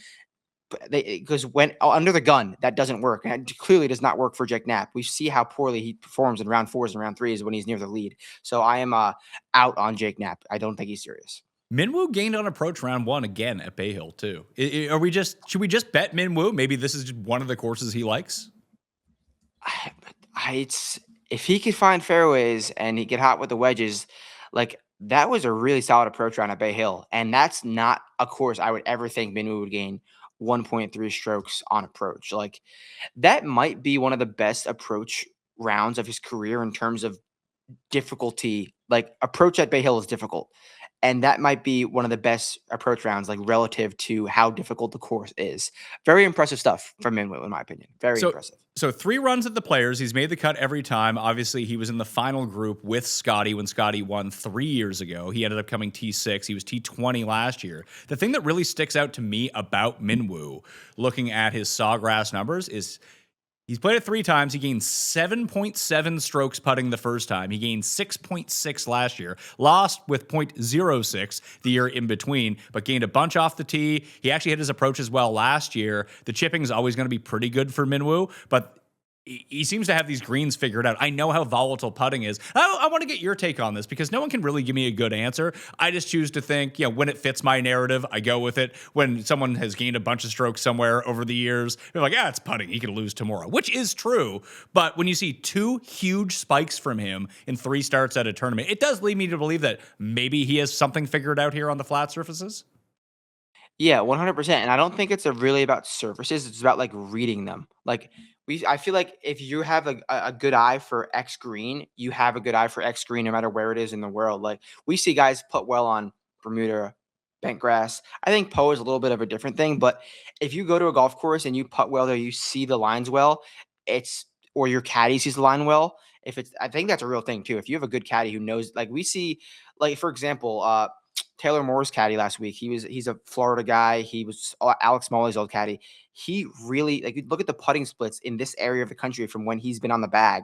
because when under the gun, that doesn't work. And it clearly does not work for Jake Knapp. We see how poorly he performs in round 4s and round 3s when he's near the lead. So I am out on Jake Knapp. I don't think he's serious. Minwoo gained on approach round 1 again at Bay Hill too. Should we just bet Minwoo? Maybe this is just one of the courses he likes. If he could find fairways and he get hot with the wedges, like that was a really solid approach round at Bay Hill, and that's not a course I would ever think Minwoo would gain 1.3 strokes on approach. Like that might be one of the best approach rounds of his career in terms of difficulty. Like approach at Bay Hill is difficult. And that might be one of the best approach rounds, like relative to how difficult the course is. Very impressive stuff from Minwoo, in my opinion. Very impressive. So 3 runs at the Players. He's made the cut every time. Obviously, he was in the final group with Scottie when Scottie won 3 years ago. He ended up coming T6. He was T20 last year. The thing that really sticks out to me about Minwoo, looking at his Sawgrass numbers, is he's played it 3 times. He gained 7.7 strokes putting the first time. He gained 6.6 last year. Lost with 0.06 the year in between, but gained a bunch off the tee. He actually hit his approach as well last year. The chipping is always going to be pretty good for Minwoo, but he seems to have these greens figured out. I know how volatile putting is. I want to get your take on this because no one can really give me a good answer. I just choose to think, when it fits my narrative, I go with it. When someone has gained a bunch of strokes somewhere over the years, they're like, it's putting. He could lose tomorrow, which is true. But when you see 2 huge spikes from him in 3 starts at a tournament, it does lead me to believe that maybe he has something figured out here on the flat surfaces. Yeah, 100%. And I don't think it's really about surfaces. It's about like reading them. Like I feel like if you have a good eye for X green, you have a good eye for X green no matter where it is in the world. Like we see guys put well on Bermuda, bent grass. I think Poe is a little bit of a different thing, but if you go to a golf course and you putt well there, you see the lines well, or your caddy sees the line well. I think that's a real thing too. If you have a good caddy who knows, like we see, like for example, Taylor Moore's caddy last week. He's a Florida guy. He was Alex Molly's old caddy. He really look at the putting splits in this area of the country from when he's been on the bag.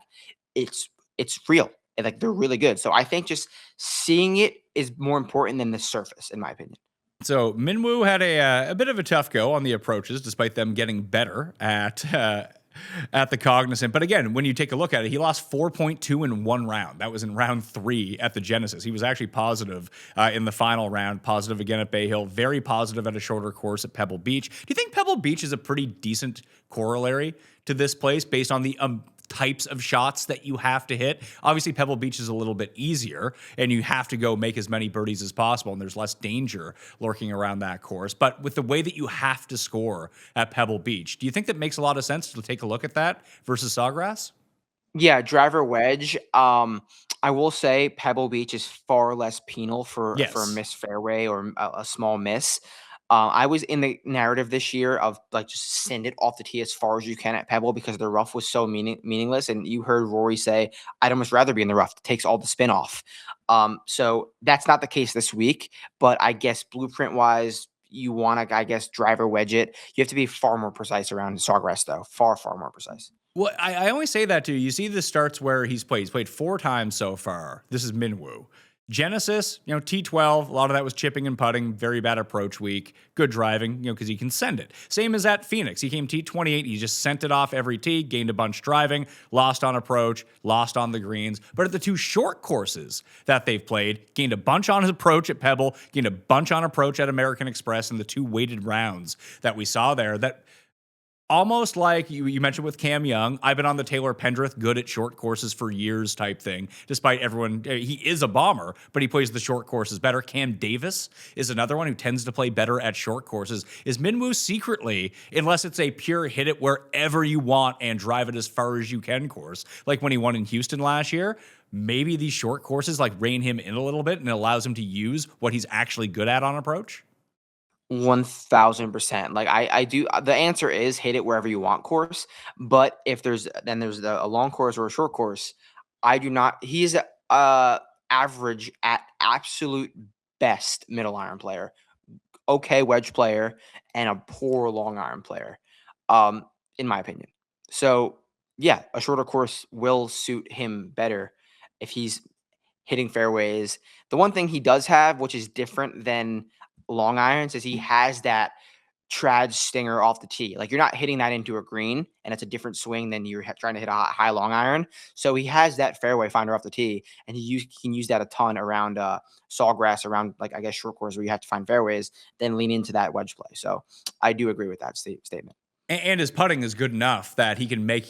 It's real. And like they're really good. So I think just seeing it is more important than the surface, in my opinion. So Minwoo had a bit of a tough go on the approaches, despite them getting better at the Cognizant. But again, when you take a look at it, he lost 4.2 in 1 round. That was in round 3 at the Genesis. He was actually positive in the final round, positive again at Bay Hill, very positive at a shorter course at Pebble Beach. Do you think Pebble Beach is a pretty decent corollary to this place based on the types of shots that you have to hit? Obviously, Pebble Beach is a little bit easier, and you have to go make as many birdies as possible, and there's less danger lurking around that course. But with the way that you have to score at Pebble Beach, do you think that makes a lot of sense to take a look at that versus Sawgrass? Yeah, driver wedge. I will say Pebble Beach is far less penal for a missed fairway or a small miss. I was in the narrative this year of like just send it off the tee as far as you can at Pebble because the rough was so meaningless. And you heard Rory say, "I'd almost rather be in the rough. It takes all the spin off." So that's not the case this week. But I guess blueprint wise, you want to, driver wedge it. You have to be far more precise around Sawgrass, though. Far, far more precise. Well, I only say that too. You see the starts where he's played. He's played 4 times so far. This is Minwoo. Genesis, T12, a lot of that was chipping and putting, very bad approach week, good driving, because he can send it. Same as at Phoenix. He came T28, he just sent it off every tee, gained a bunch driving, lost on approach, lost on the greens. But at the 2 short courses that they've played, gained a bunch on his approach at Pebble, gained a bunch on approach at American Express in the 2 weighted rounds that we saw there. That almost like you mentioned with Cam Young, I've been on the Taylor Pendrith good at short courses for years type thing, despite everyone, he is a bomber, but he plays the short courses better. Cam Davis is another one who tends to play better at short courses. Is Minwoo secretly, unless it's a pure hit it wherever you want and drive it as far as you can course, like when he won in Houston last year, maybe these short courses like rein him in a little bit and it allows him to use what he's actually good at on approach? 1000%. Like I do. The answer is hit it wherever you want course. But if there's a long course or a short course, I do not. He's average at absolute best middle iron player, okay wedge player, and a poor long iron player, in my opinion. So yeah, a shorter course will suit him better if he's hitting fairways. The one thing he does have, which is different than long irons, is he has that trad stinger off the tee. Like, you're not hitting that into a green, and it's a different swing than you're trying to hit a high long iron. So he has that fairway finder off the tee, and he can use that a ton around sawgrass, around, like, I guess, short course where you have to find fairways, then lean into that wedge play. So I do agree with that statement. And his putting is good enough that he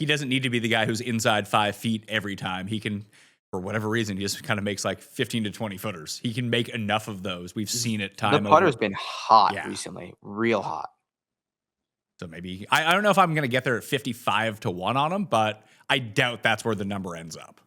doesn't need to be the guy who's inside 5 feet every time. He can, for whatever reason, he just kind of makes like 15 to 20 footers. He can make enough of those. We've seen it time over. The putter's been hot recently, real hot. So maybe, I don't know if I'm going to get there at 55 to 1 on him, but I doubt that's where the number ends up.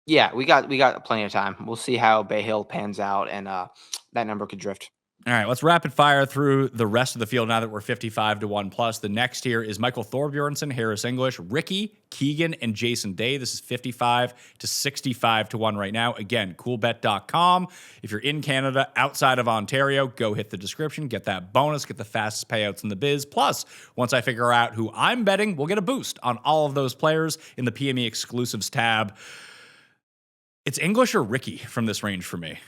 Yeah, we got plenty of time. We'll see how Bay Hill pans out, and that number could drift. All right, let's rapid fire through the rest of the field now that we're 55 to 1 plus. The next here is Michael Thorbjornsen, Harris English, Rickie, Keegan, and Jason Day. This is 55 to 65 to 1 right now. Again, coolbet.com. If you're in Canada, outside of Ontario, go hit the description, get that bonus, get the fastest payouts in the biz. Plus, once I figure out who I'm betting, we'll get a boost on all of those players in the PME exclusives tab. It's English or Rickie from this range for me.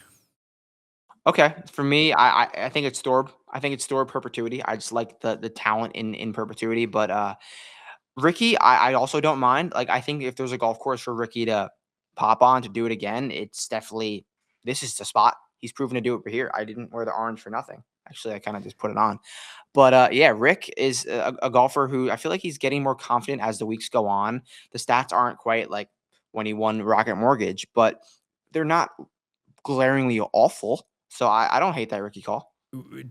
Okay, for me, I think it's Thorb. I think it's Thorb perpetuity. I just like the talent in perpetuity. But Rickie, I also don't mind. Like, I think if there's a golf course for Rickie to pop on to do it again, it's definitely, this is the spot. He's proven to do it here. I didn't wear the orange for nothing. Actually, I kind of just put it on. But yeah, Rick is a golfer who I feel like he's getting more confident as the weeks go on. The stats aren't quite like when he won Rocket Mortgage, but they're not glaringly awful. So I don't hate that Rickie call.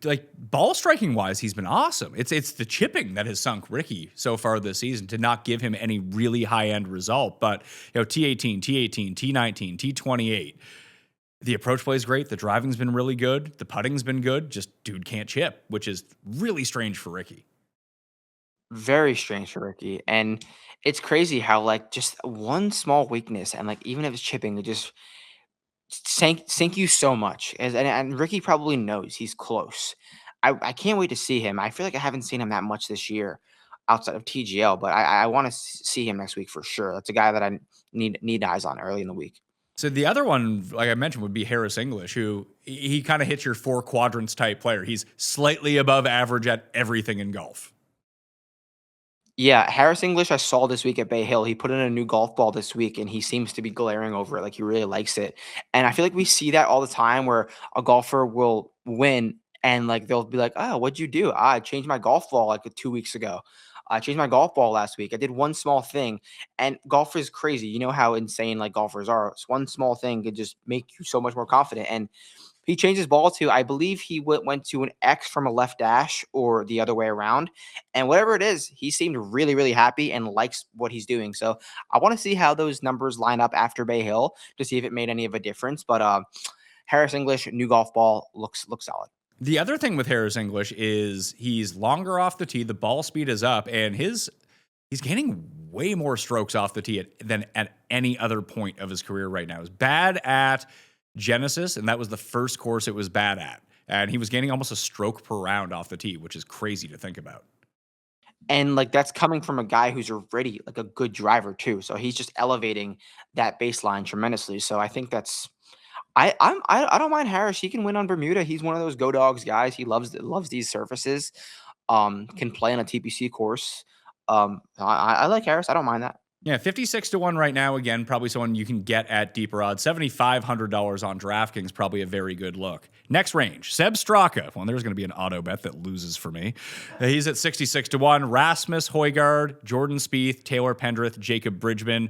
Like, ball striking wise, he's been awesome. It's the chipping that has sunk Rickie so far this season to not give him any really high end result. But T18, T19, T28. The approach play is great. The driving's been really good. The putting's been good. Just dude can't chip, which is really strange for Rickie. Very strange for Rickie. And it's crazy how, like, just one small weakness, and, like, even if it's chipping, it just sink you so much. And Rickie probably knows he's close. I can't wait to see him. I feel like I haven't seen him that much this year outside of TGL, but I want to see him next week for sure. That's a guy that I need eyes on early in the week. So the other one, like I mentioned, would be Harris English, who he kind of hits your 4 quadrants type player. He's slightly above average at everything in golf. Yeah, Harris English, I saw this week at Bay Hill. He put in a new golf ball this week, and he seems to be glaring over it. Like, he really likes it. And I feel like we see that all the time where a golfer will win, and, like, they'll be like, oh, what'd you do? I changed my golf ball like 2 weeks ago. I changed my golf ball last week. I did one small thing. And golf is crazy. You know how insane, like, golfers are. So one small thing could just make you so much more confident. And he changed his ball to, I believe he went to an X from a left dash or the other way around. And whatever it is, he seemed really, really happy and likes what he's doing. So I want to see how those numbers line up after Bay Hill to see if it made any of a difference. But Harris English, new golf ball, looks solid. The other thing with Harris English is he's longer off the tee. The ball speed is up, and he's gaining way more strokes off the tee than at any other point of his career right now. He's bad at Genesis, and that was the first course it was bad at. And he was gaining almost a stroke per round off the tee, which is crazy to think about. And, like, that's coming from a guy who's already, like, a good driver too. So he's just elevating that baseline tremendously. So I think that's, I don't mind Harris. He can win on Bermuda. He's one of those go dogs guys. He loves these surfaces. Can play on a TPC course. I like Harris. I don't mind that. Yeah, 56 to 1 right now. Again, probably someone you can get at deeper odds. $7,500 on DraftKings, probably a very good look. Next range, Seb Straka. Well, there's going to be an auto bet that loses for me. He's at 66 to 1. Rasmus Højgaard, Jordan Spieth, Taylor Pendrith, Jacob Bridgman.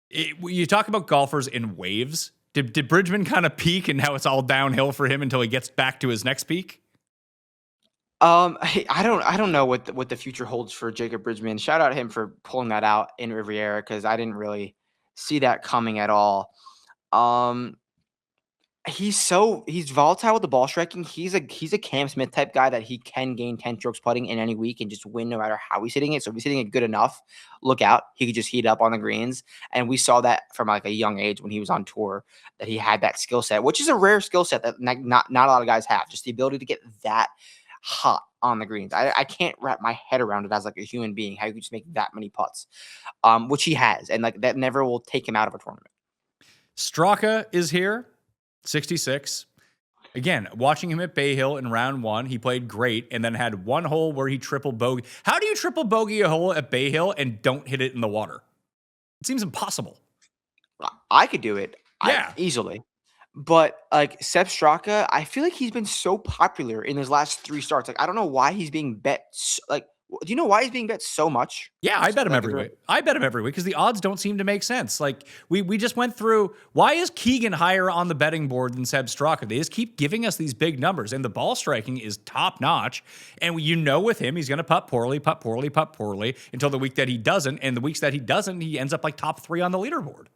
You talk about golfers in waves. Did Bridgman kind of peak and now it's all downhill for him until he gets back to his next peak? I don't know what the future holds for Jacob Bridgman. Shout out to him for pulling that out in Riviera, because I didn't really see that coming at all. He's volatile with the ball striking. He's a Cam Smith type guy that he can gain 10 strokes putting in any week and just win no matter how he's hitting it. So if he's hitting it good enough, look out. He could just heat up on the greens. And we saw that from, like, a young age when he was on tour, that he had that skill set, which is a rare skill set that not a lot of guys have. Just the ability to get that hot on the greens. I can't wrap my head around it as, like, a human being, how you could just make that many putts, which he has. And, like, that never will take him out of a tournament. Straka is here, 66. Again, watching him at Bay Hill in round 1, he played great and then had one hole where he triple bogey. How do you triple bogey a hole at Bay Hill and don't hit it in the water? It seems impossible. I could do it. Yeah. Easily. But like Sepp Straka, I feel like he's been so popular in his last 3 starts. Like I don't know why he's being bet. Do you know why he's being bet so much? Yeah, I bet him every week. I bet him every week because the odds don't seem to make sense. Like we just went through. Why is Keegan higher on the betting board than Sepp Straka? They just keep giving us these big numbers, and the ball striking is top notch. And with him, he's going to putt poorly until the week that he doesn't. And the weeks that he doesn't, he ends up like top 3 on the leaderboard.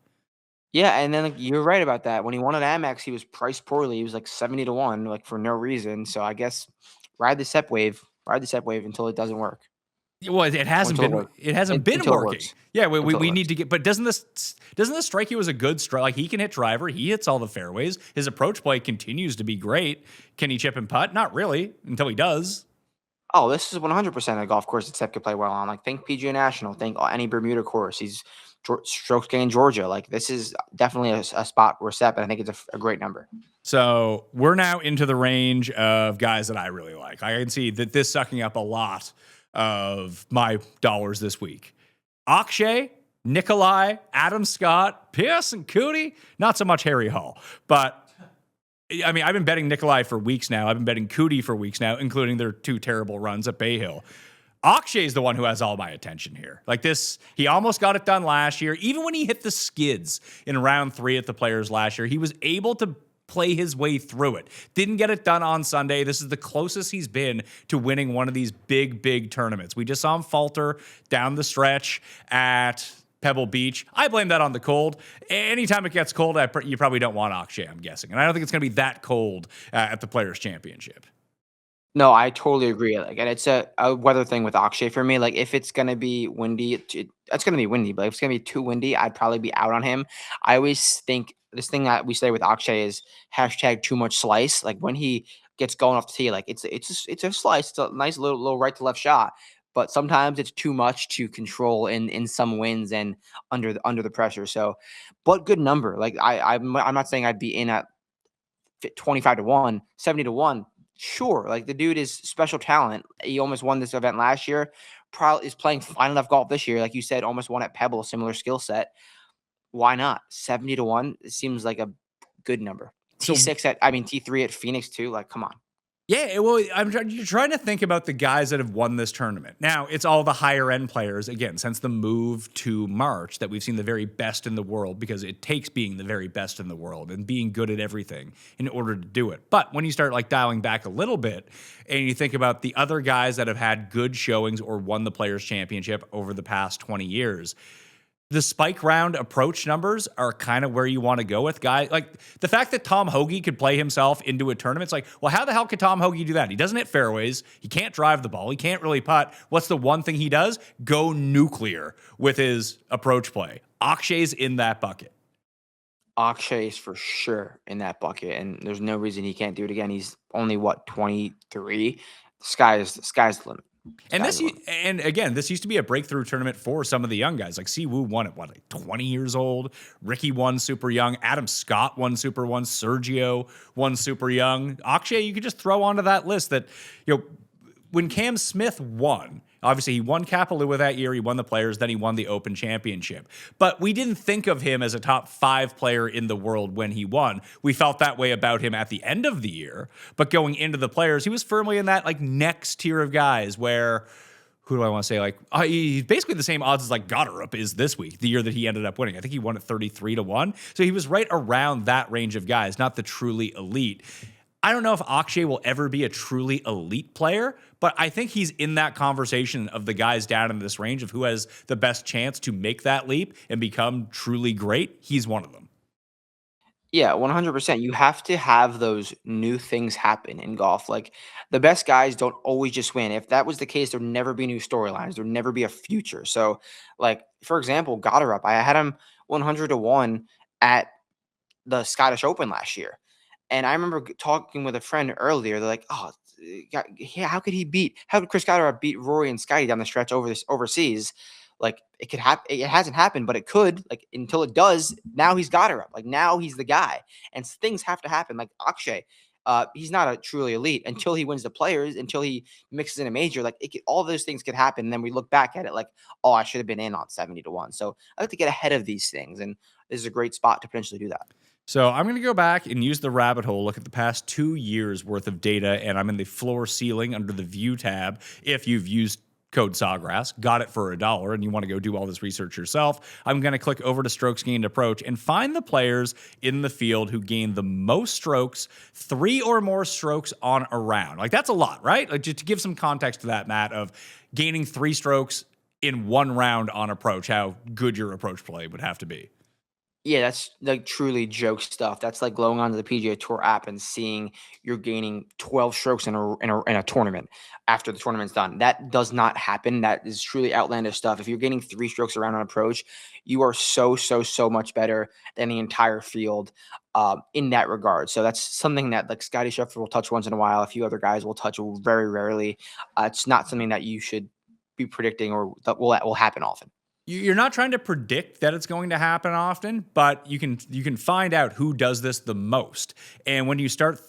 Yeah, and then like, you're right about that. When he won at Amex, he was priced poorly. He was like 70-1, like for no reason. So I guess ride the Sepp wave until it doesn't work. Well, it hasn't been working. Yeah, we need to get. But doesn't this strike you as a good strike? Like he can hit driver, he hits all the fairways. His approach play continues to be great. Can he chip and putt? Not really until he does. Oh, this is 100% a golf course that Sepp could play well on. Like think PGA National, think any Bermuda course. He's strokes gained Georgia. Like this is definitely a spot where Sepp, and I think it's a great number. So we're now into the range of guys that I really like. I can see that this sucking up a lot of my dollars this week. Akshay, Nikolai, Adam Scott, Pierce, and Cootie. Not so much Harry Hall, but I mean, I've been betting Nikolai for weeks now. I've been betting Cootie for weeks now, including their 2 terrible runs at Bay Hill. Akshay is the one who has all my attention here. Like this, he almost got it done last year. Even when he hit the skids in round 3 at the Players last year, he was able to play his way through it. Didn't get it done on Sunday. This is the closest he's been to winning one of these big tournaments. We just saw him falter down the stretch at Pebble Beach. I blame that on the cold. Anytime it gets cold, you probably don't want Akshay, I'm guessing. And I don't think it's going to be that cold at the Players Championship. No, I totally agree. Like, and it's a weather thing with Akshay for me. Like, if it's gonna be windy, it's gonna be windy. But if it's gonna be too windy, I'd probably be out on him. I always think this thing that we say with Akshay is hashtag too much slice. Like when he gets going off the tee, like it's a slice. It's a nice little right to left shot. But sometimes it's too much to control in some wins and under the pressure. So, but good number. Like I'm not saying I'd be in at 25-1, 70-1. Sure, like the dude is special talent. He almost won this event last year. Probably is playing fine enough golf this year. Like you said, almost won at Pebble, similar skill set. Why not? 70-1 seems like a good number. T3 at Phoenix too. Like, come on. Yeah, well, you're trying to think about the guys that have won this tournament. Now, it's all the higher end players, again, since the move to March, that we've seen the very best in the world, because it takes being the very best in the world and being good at everything in order to do it. But when you start like dialing back a little bit and you think about the other guys that have had good showings or won the Players Championship over the past 20 years, the spike round approach numbers are kind of where you want to go with guys. Like the fact that Tom Hoge could play himself into a tournament, it's like, well, how the hell could Tom Hoge do that? He doesn't hit fairways. He can't drive the ball. He can't really putt. What's the one thing he does? Go nuclear with his approach play. Akshay's in that bucket. Akshay is for sure in that bucket, and there's no reason he can't do it again. He's only 23. The sky's the limit. And again, this used to be a breakthrough tournament for some of the young guys. Like Siwoo won at like 20 years old. Rickie won super young. Adam Scott won super young. Sergio won super young. Akshay, you could just throw onto that list that, when Cam Smith won, obviously he won Kapalua that year, he won the Players, then he won the Open Championship. But we didn't think of him as a top 5 player in the world when he won. We felt that way about him at the end of the year. But going into the Players, he was firmly in that like next tier of guys where, who do I want to say? Like he's basically the same odds as like Gotterup is this week, the year that he ended up winning. I think he won at 33-1. So he was right around that range of guys, not the truly elite. I don't know if Akshay will ever be a truly elite player, but I think he's in that conversation of the guys down in this range of who has the best chance to make that leap and become truly great. He's one of them. Yeah, 100%. You have to have those new things happen in golf. Like the best guys don't always just win. If that was the case, there'd never be new storylines. There'd never be a future. So like, for example, Gotterup, I had him 100-1 at the Scottish Open last year. And I remember talking with a friend earlier. They're like, "Oh, yeah, how could Chris Gotterup beat Rory and Scottie down the stretch overseas? Like it could happen. It hasn't happened, but it could. Like until it does, now he's Gotterup. Like now he's the guy, and things have to happen. Like Akshay, he's not a truly elite until he wins the Players, until he mixes in a major. Like all those things could happen. And then we look back at it like, oh, I should have been in on 70-1. So I like to get ahead of these things. And this is a great spot to potentially do that. So I'm going to go back and use the rabbit hole, look at the past 2 years worth of data, and I'm in the floor ceiling under the view tab. If you've used code Sawgrass, got it for $1, and you want to go do all this research yourself, I'm going to click over to strokes gained approach and find the players in the field who gain the most strokes, 3 or more strokes on a round. Like, that's a lot, right? Like, just to give some context to that, Matt, of gaining 3 strokes in 1 round on approach, how good your approach play would have to be. Yeah, that's like truly joke stuff. That's like going onto the PGA Tour app and seeing you're gaining 12 strokes in a tournament after the tournament's done. That does not happen. That is truly outlandish stuff. If you're gaining 3 strokes around on approach, you are so much better than the entire field in that regard. So that's something that like Scottie Scheffler will touch once in a while. A few other guys will touch very rarely. It's not something that you should be predicting or that will happen often. You're not trying to predict that it's going to happen often, but you can find out who does this the most. And when you start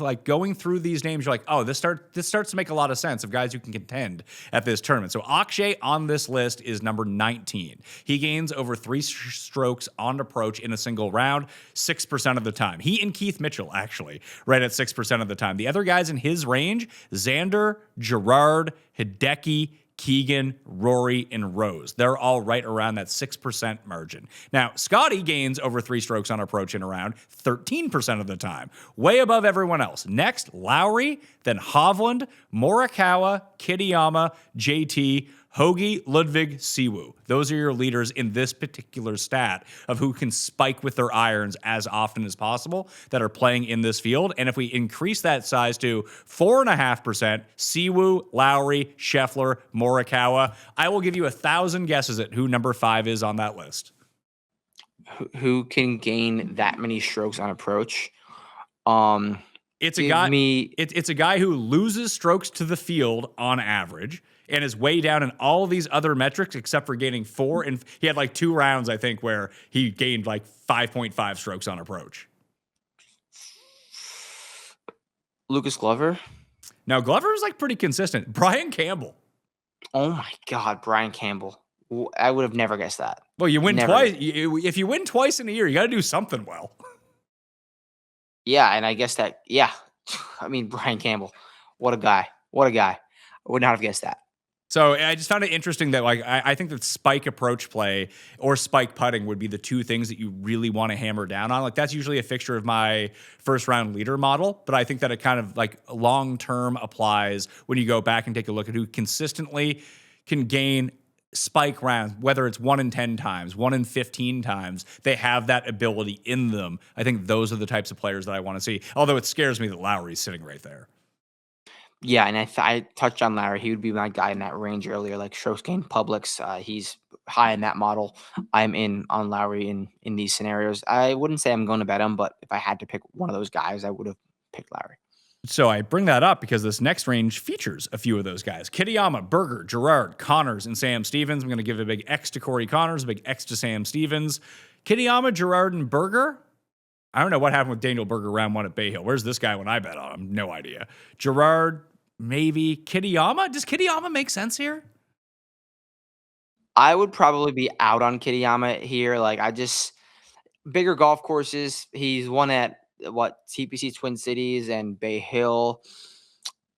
like going through these names, you're like, oh, this starts to make a lot of sense of guys who can contend at this tournament. So Akshay on this list is number 19. He gains over 3 strokes on approach in a single round, 6% of the time. He and Keith Mitchell actually right at 6% of the time. The other guys in his range, Xander, Gerard, Hideki, Keegan, Rory, and Rose. They're all right around that 6% margin. Now, Scottie gains over 3 strokes on approach in a round, 13% of the time, way above everyone else. Next, Lowry, then Hovland, Morikawa, Kitayama, JT, Hoagie, Ludvig, Siwoo. Those are your leaders in this particular stat of who can spike with their irons as often as possible that are playing in this field. And if we increase that size to 4.5%, Siwoo, Lowry, Scheffler, Morikawa, I will give you 1,000 guesses at who number 5 is on that list. Who can gain that many strokes on approach? It's a guy. It's a guy who loses strokes to the field on average and is way down in all these other metrics except for gaining 4. And he had like 2 rounds, I think, where he gained like 5.5 strokes on approach. Lucas Glover? Now, Glover is like pretty consistent. Brian Campbell. Oh my God, Brian Campbell. I would have never guessed that. Well, you win twice. If you win twice in a year, you got to do something well. Yeah, and I guess that, yeah. I mean, Brian Campbell. What a guy. What a guy. I would not have guessed that. So I just found it interesting that like I think that spike approach play or spike putting would be the 2 things that you really want to hammer down on. Like that's usually a fixture of my first round leader model, but I think that it kind of like long term applies when you go back and take a look at who consistently can gain spike rounds, whether it's 1 in 10 times, 1 in 15 times. They have that ability in them. I think those are the types of players that I want to see. Although it scares me that Lowry's sitting right there. Yeah, and I touched on Larry. He would be my guy in that range earlier, like strokes gained Publix. He's high in that model. I'm in on Lowry in these scenarios. I wouldn't say I'm going to bet him, but if I had to pick one of those guys, I would have picked Lowry. So I bring that up because this next range features a few of those guys. Kitayama, Berger, Gerard, Connors, and Sam Stevens. I'm going to give a big X to Corey Connors, a big X to Sam Stevens. Kitayama, Gerard, and Berger. I don't know what happened with Daniel Berger round 1 at Bay Hill. Where's this guy when I bet on him? No idea. Gerard, maybe. Kitayama? Does Kitayama make sense here? I would probably be out on Kitayama here. Like bigger golf courses. He's won at TPC Twin Cities and Bay Hill.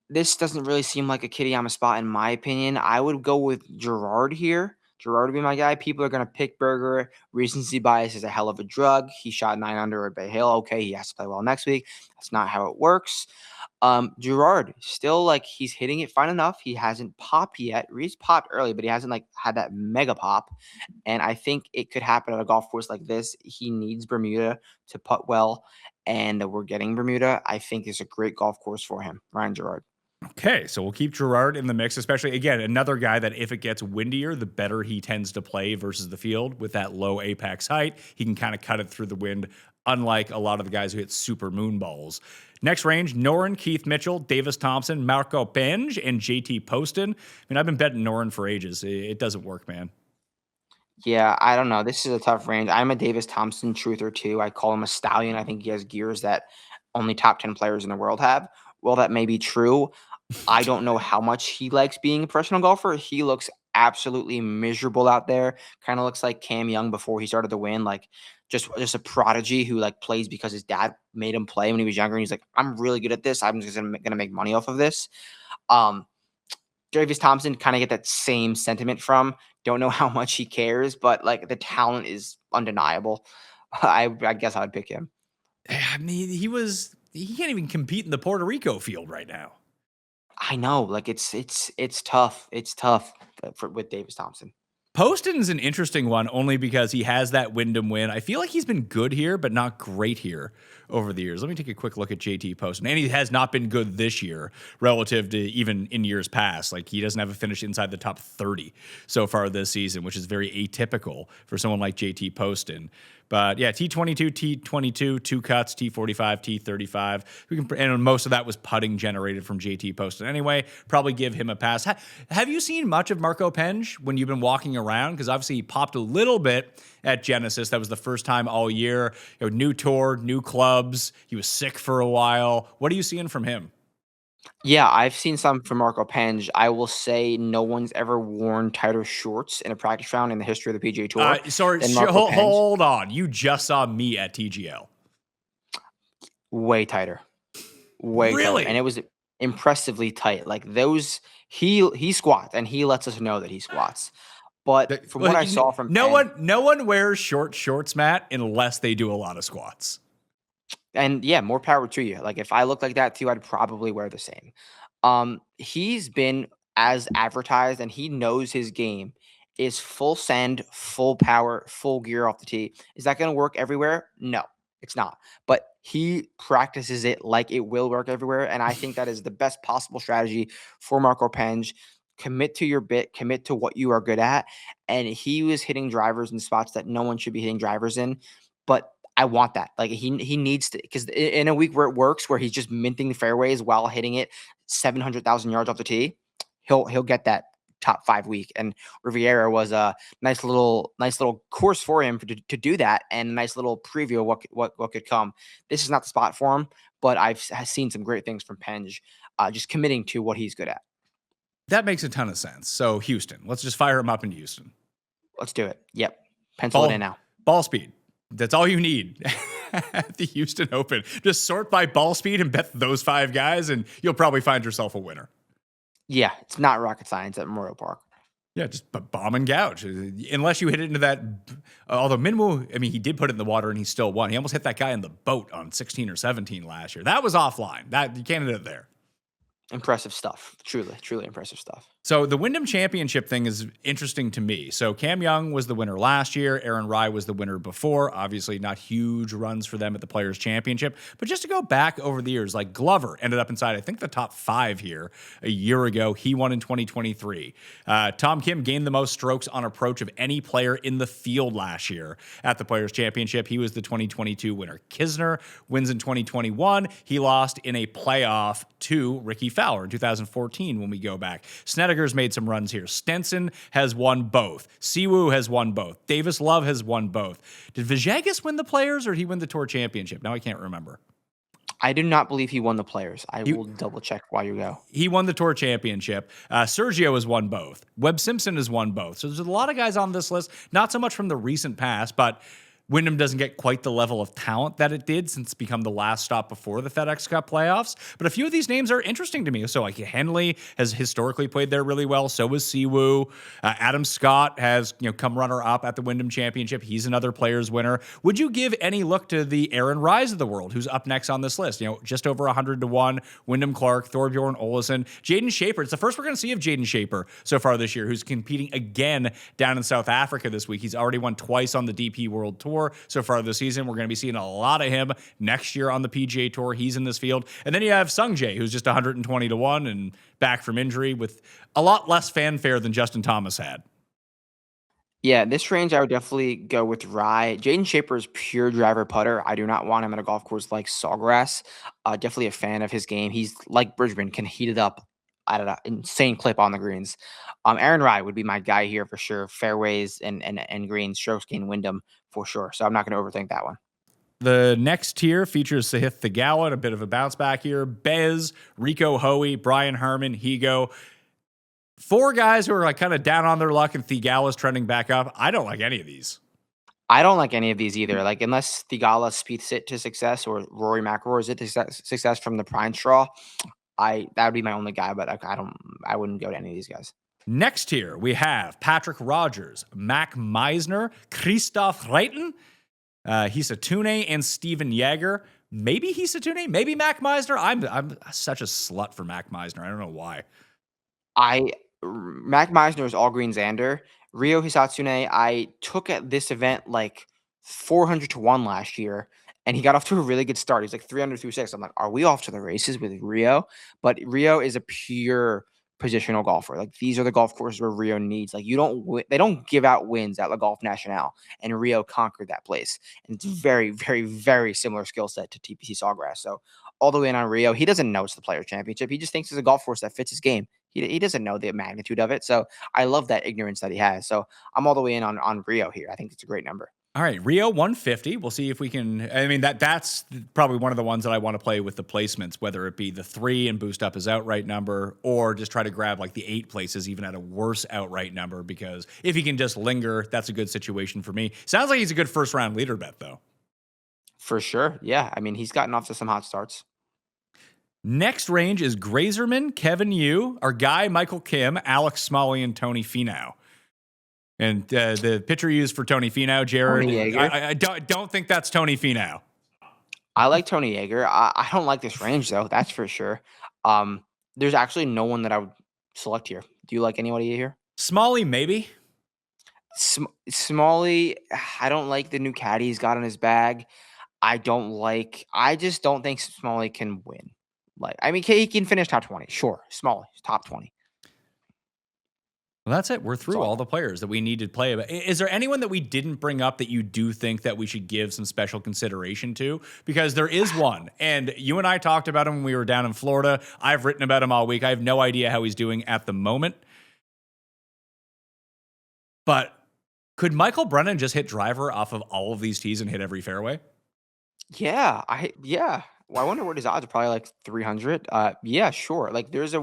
This doesn't really seem like a Kitayama spot in my opinion. I would go with Gerard here. Gerard would be my guy. People are going to pick Berger. Recency bias is a hell of a drug. He shot 9 under at Bay Hill. Okay, he has to play well next week. That's not how it works. Gerard, still like he's hitting it fine enough. He hasn't popped yet. He's popped early, but he hasn't like had that mega pop. And I think it could happen at a golf course like this. He needs Bermuda to putt well, and we're getting Bermuda. I think is a great golf course for him, Ryan Gerard. Okay, so we'll keep Gerard in the mix, especially, again, another guy that if it gets windier, the better he tends to play versus the field with that low apex height. He can kind of cut it through the wind, unlike a lot of the guys who hit super moon balls. Next range, Noren, Keith Mitchell, Davis Thompson, Marco Benj, and JT Poston. I mean, I've been betting Noren for ages. It doesn't work, man. Yeah, I don't know. This is a tough range. I'm a Davis Thompson truther too. I call him a stallion. I think he has gears that only top 10 players in the world have. Well, that may be true. I don't know how much he likes being a professional golfer. He looks absolutely miserable out there. Kind of looks like Cam Young before he started to win, like just a prodigy who like plays because his dad made him play when he was younger. And he's like, I'm really good at this. I'm just gonna make money off of this. Davis Thompson kind of get that same sentiment from. Don't know how much he cares, but like the talent is undeniable. I guess I would pick him. I mean, he can't even compete in the Puerto Rico field right now. I know, like it's tough. It's tough with Davis Thompson. Poston's an interesting one only because he has that Wyndham win. I feel like he's been good here, but not great here over the years. Let me take a quick look at JT Poston. And he has not been good this year relative to even in years past. Like he doesn't have a finish inside the top 30 so far this season, which is very atypical for someone like JT Poston. But yeah, T22, T22, 2 cuts, T45, T35. And most of that was putting generated from JT Poston anyway. Probably give him a pass. Have you seen much of Marco Penge when you've been walking around? Because obviously he popped a little bit at Genesis. That was the first time all year. New tour, new clubs. He was sick for a while. What are you seeing from him? Yeah, I've seen some from Marco Penge. I will say no one's ever worn tighter shorts in a practice round in the history of the PGA Tour. Sorry, hold on. You just saw me at TGL. Way tighter. Way really? tighter. And it was impressively tight. Like those, he squats, and he lets us know that he squats. But from what I saw from no one wears short shorts, Matt, unless they do a lot of squats. And yeah, more power to you. Like if I look like that too, I'd probably wear the same. He's been as advertised, and he knows his game is full send, full power, full gear off the tee. Is that going to work everywhere? No, it's not. But he practices it like it will work everywhere. And I think that is the best possible strategy for Marco Penge. Commit to your bit, commit to what you are good at. And he was hitting drivers in spots that no one should be hitting drivers in. But I want that. Like he needs to, because in a week where it works, where he's just minting the fairways while hitting it 700,000 yards off the tee, he'll get that top 5 week. And Riviera was a nice little course for him to do that, and a nice little preview of what could come. This is not the spot for him, but I've seen some great things from Penge, just committing to what he's good at. That makes a ton of sense. So Houston, let's just fire him up in Houston. Let's do it. Yep, pencil it in now. Ball speed. That's all you need at the Houston Open. Just sort by ball speed and bet those 5 guys, and you'll probably find yourself a winner. Yeah, it's not rocket science at Memorial Park. Yeah, just bomb and gouge. Unless you hit it into that. Although Minwoo, I mean, he did put it in the water and he still won. He almost hit that guy in the boat on 16 or 17 last year. That was offline. That you can't hit it there. Impressive stuff. Truly impressive stuff. So the Wyndham Championship thing is interesting to me. So Cam Young was the winner last year. Aaron Rai was the winner before. Obviously not huge runs for them at the Players' Championship. But just to go back over the years, like Glover ended up inside, I think, the top 5 here a year ago. He won in 2023. Tom Kim gained the most strokes on approach of any player in the field last year at the Players' Championship. He was the 2022 winner. Kisner wins in 2021. He lost in a playoff to Rickie Fowler in 2014 when we go back. Snedeker's made some runs here. Stenson has won both. Siwoo has won both. Davis Love has won both. Did Villegas win the Players or did he win the Tour Championship? Now I can't remember. I do not believe he won the Players. I will double check while you go. He won the Tour Championship. Sergio has won both. Webb Simpson has won both. So there's a lot of guys on this list, not so much from the recent past, but Wyndham doesn't get quite the level of talent that it did since it's become the last stop before the FedEx Cup playoffs. But a few of these names are interesting to me. So like Henley has historically played there really well. So was Siwoo. Adam Scott has come runner-up at the Wyndham Championship. He's another Players winner. Would you give any look to the Aaron Rise of the world, who's up next on this list? Just over 100-1. Wyndham Clark, Thorbjorn Olesen, Jaden Shaper. It's the first we're going to see of Jaden Shaper so far this year, who's competing again down in South Africa this week. He's already won twice on the DP World Tour so far this season. We're going to be seeing a lot of him next year on the PGA Tour. He's in this field. And then you have Sungjae, who's just 120-1 and back from injury with a lot less fanfare than Justin Thomas had. Yeah, this range, I would definitely go with Rye. Jaden Shaper is pure driver putter. I do not want him at a golf course like Sawgrass. Definitely a fan of his game. He's like Bridgman, can heat it up at an insane clip on the greens. Aaron Rai would be my guy here for sure. Fairways and greens, strokes gain Wyndham for sure. So I'm not going to overthink that one. The next tier features Sahith Theegala, a bit of a bounce back here. Bez, Rico Hoey, Brian Harman, Higo. 4 guys who are like kind of down on their luck, and Theegala's trending back up. I don't like any of these. I don't like any of these either. Like, unless Theegala speeds it to success or Rory McIlroy it to success from the prime straw, that would be my only guy. But I wouldn't go to any of these guys. Next tier, we have Patrick Rogers, Mac Meisner, Christoph Reiten, Hisatune, and Steven Yeager. Maybe Hisatune, maybe Mac Meisner. I'm such a slut for Mac Meisner. I don't know why. Mac Meisner is all green Xander. Ryo Hisatsune, I took at this event like 400 to 1 last year, and he got off to a really good start. He's like 300 through 6. I'm like, are we off to the races with Ryo? But Ryo is a pure positional golfer. Like, these are the golf courses where Ryo needs. Like, they don't give out wins at La Golf Nacional, and Ryo conquered that place. And it's very, very, very similar skill set to TPC Sawgrass. So all the way in on Ryo, he doesn't know it's the Players Championship. He just thinks it's a golf course that fits his game. He doesn't know the magnitude of it. So I love that ignorance that he has. So I'm all the way in on Ryo here. I think it's a great number. All right, Ryo 150. We'll see if we can. I mean, that's probably one of the ones that I want to play with the placements, whether it be the 3 and boost up his outright number, or just try to grab like the 8 places, even at a worse outright number, because if he can just linger, that's a good situation for me. Sounds like he's a good first round leader bet, though. For sure. Yeah. I mean, he's gotten off to some hot starts. Next range is Grazerman, Kevin Yu, our guy Michael Kim, Alex Smalley, and Tony Finau. And the pitcher used for Tony Finau, Jared, I don't think that's Tony Finau. I like Tony Yeager. I don't like this range, though. That's for sure. There's actually no one that I would select here. Do you like anybody here? Smalley, maybe. Smalley, I don't like the new caddy he's got in his bag. I just don't think Smalley can win. Like, I mean, he can finish top 20. Sure. Smalley, top 20. Well, that's it. We're through all the players that we need to play. Is there anyone that we didn't bring up that you do think that we should give some special consideration to? Because there is one, and you and I talked about him when we were down in Florida. I've written about him all week. I have no idea how he's doing at the moment. But could Michael Brennan just hit driver off of all of these tees and hit every fairway? Yeah. Well, I wonder what his odds are. Probably like 300. Yeah, sure. Like, there's a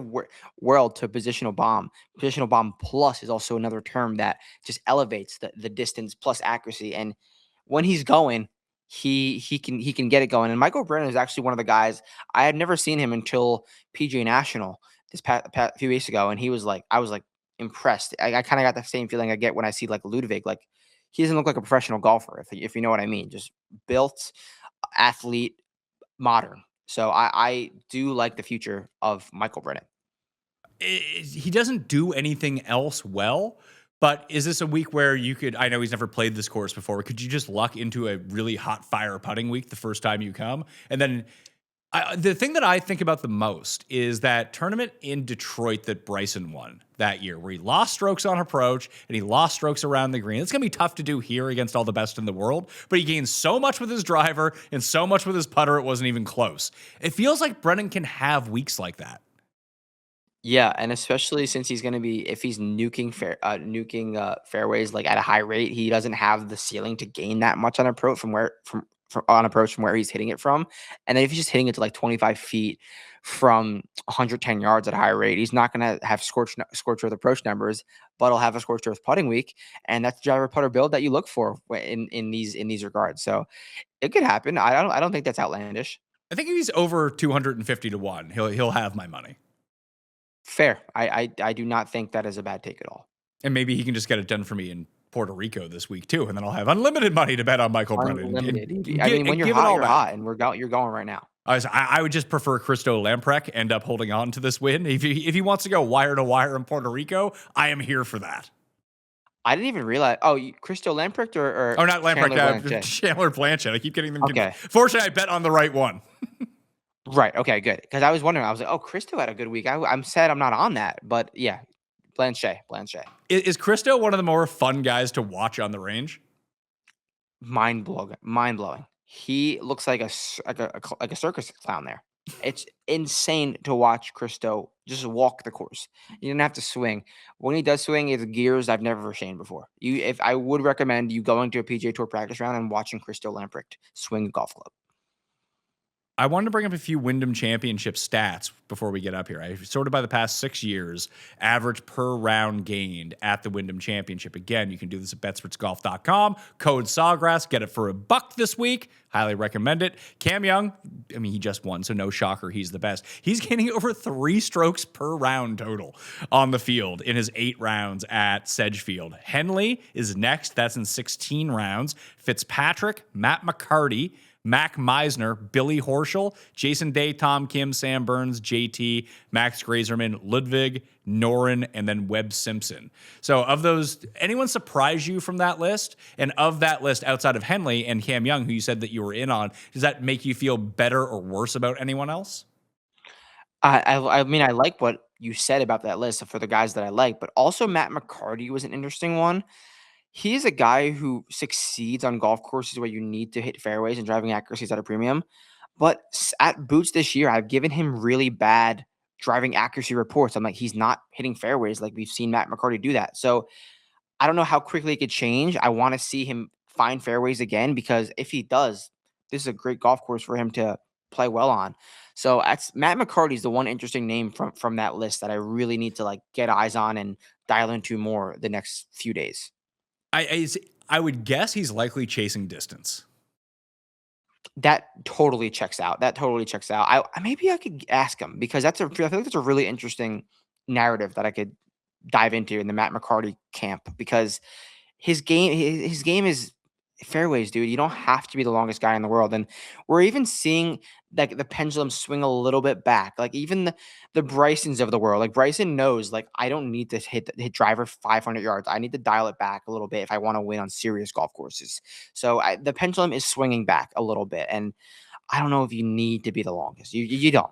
world to positional bomb. Positional bomb plus is also another term that just elevates the distance plus accuracy. And when he's going, he can get it going. And Michael Brennan is actually one of the guys. I had never seen him until PGA National this past few weeks ago, and I was like impressed. I kind of got the same feeling I get when I see like Ludvig. Like, he doesn't look like a professional golfer, if you know what I mean. Just built, athlete, modern. So I do like the future of Michael Brennan. He doesn't do anything else well, but is this a week where you could, I know he's never played this course before, could you just luck into a really hot fire putting week the first time you come? And then the thing that I think about the most is that tournament in Detroit that Bryson won that year, where he lost strokes on approach and he lost strokes around the green. It's going to be tough to do here against all the best in the world, but he gained so much with his driver and so much with his putter, it wasn't even close. It feels like Brennan can have weeks like that. Yeah, and especially since he's going to be, if he's nuking fairways like at a high rate, he doesn't have the ceiling to gain that much on approach from where he's hitting it from. And then if he's just hitting it to like 25 feet from 110 yards at a high rate, he's not going to have scorched earth approach numbers, but he'll have a scorched earth putting week. And that's the driver putter build that you look for in these regards. So it could happen. I don't think that's outlandish. I think if he's over 250 to 1, he'll have my money. Fair. I do not think that is a bad take at all. And maybe he can just get it done for me in Puerto Rico this week too, and then I'll have unlimited money to bet on Michael Brennan. I mean, when you're hot, you're hot, and you're going right now. I would just prefer Christo Lamprecht end up holding on to this win. If he wants to go wire to wire in Puerto Rico, I am here for that. I didn't even realize. Oh, Christo Lamprecht or not Lamprecht, Chandler Blanchett. I keep getting them. Okay. Fortunately, I bet on the right one. Right. Okay. Good. Because I was wondering. I was like, oh, Christo had a good week. I'm sad I'm not on that, but yeah. Blanchet. Is Christo one of the more fun guys to watch on the range? Mind blowing. He looks like a circus clown there. It's insane to watch Christo just walk the course. You don't have to swing. When he does swing, it's gears I've never seen before. If I would recommend you going to a PGA Tour practice round and watching Christo Lamprecht swing a golf club. I wanted to bring up a few Wyndham Championship stats before we get up here. I sorted by the past 6 years, average per round gained at the Wyndham Championship. Again, you can do this at betspertsgolf.com. Code Sawgrass. Get it for $1 this week. Highly recommend it. Cam Young, I mean, he just won, so no shocker. He's the best. He's gaining over 3 strokes per round total on the field in his 8 rounds at Sedgefield. Henley is next. That's in 16 rounds. Fitzpatrick, Matt McCarty, Mac Meisner, Billy Horschel, Jason Day, Tom Kim, Sam Burns, JT, Max Grazerman, Ludvig, Noren, and then Webb Simpson. So of those, anyone surprise you from that list? And of that list, outside of Henley and Cam Young, who you said that you were in on, does that make you feel better or worse about anyone else? I mean, I like what you said about that list for the guys that I like, but also Matt McCarty was an interesting one. He's a guy who succeeds on golf courses where you need to hit fairways and driving accuracy is at a premium. But at Boots this year, I've given him really bad driving accuracy reports. I'm like, he's not hitting fairways like we've seen Matt McCarty do that. So I don't know how quickly it could change. I want to see him find fairways again, because if he does, this is a great golf course for him to play well on. So Matt McCarty's the one interesting name from that list that I really need to get eyes on and dial into more the next few days. I would guess he's likely chasing distance. That totally checks out. Maybe I could ask him, because I feel like that's a really interesting narrative that I could dive into in the Matt McCarty camp, because his game is fairways, dude. You don't have to be the longest guy in the world. And we're even seeing the pendulum swing a little bit back. Like even the Brysons of the world, like Bryson knows, I don't need to hit driver 500 yards. I need to dial it back a little bit if I want to win on serious golf courses. So the pendulum is swinging back a little bit. And I don't know if you need to be the longest. You don't.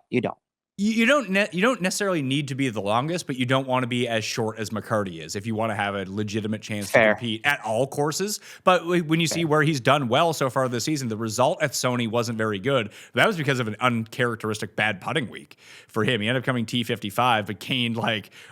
You don't necessarily need to be the longest, but you don't want to be as short as McCarty is if you want to have a legitimate chance to compete at all courses. But when you see where he's done well so far this season, the result at Sony wasn't very good. That was because of an uncharacteristic bad putting week for him. He ended up coming T55, but gained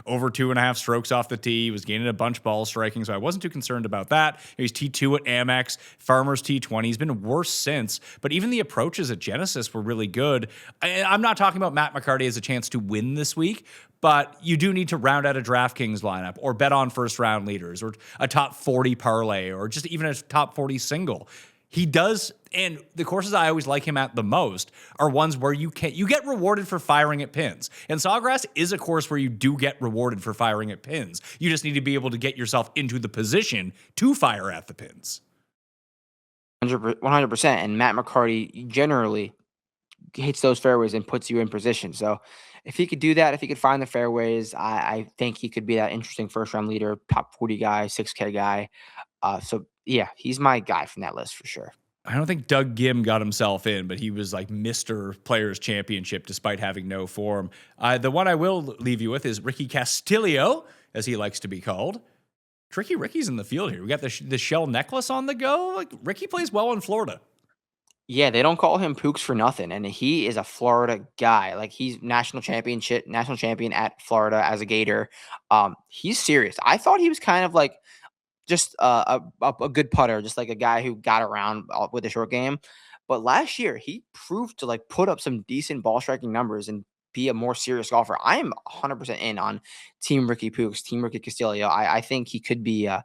over 2.5 strokes off the tee. He was gaining a bunch ball striking, so I wasn't too concerned about that. He's T2 at Amex, Farmers T20. He's been worse since, but even the approaches at Genesis were really good. I'm not talking about Matt McCarty as a chance to win this week, but you do need to round out a DraftKings lineup or bet on first round leaders or a top 40 parlay or just even a top 40 single. He does, and the courses I always like him at the most are ones where you get rewarded for firing at pins. And Sawgrass is a course where you do get rewarded for firing at pins. You just need to be able to get yourself into the position to fire at the pins. 100%. And Matt McCarty generally hits those fairways and puts you in position. So if he could do that, if he could find the fairways, I think he could be that interesting first round leader, top 40 guy, 6K guy. So yeah, he's my guy from that list for sure. I don't think Doug Gim got himself in, but he was Mr. Players Championship despite having no form. The one I will leave you with is Rickie Castillo, as he likes to be called. Tricky Ricky's in the field here. We got the shell necklace on the go. Rickie plays well in Florida. Yeah, they don't call him Pooks for nothing, and he is a Florida guy. He's national champion at Florida as a Gator. He's serious. I thought he was kind of just a good putter, just a guy who got around with a short game. But last year, he proved to put up some decent ball striking numbers and be a more serious golfer. I am 100% in on Team Rickie Pooks, Team Rickie Castillo. I think he could be a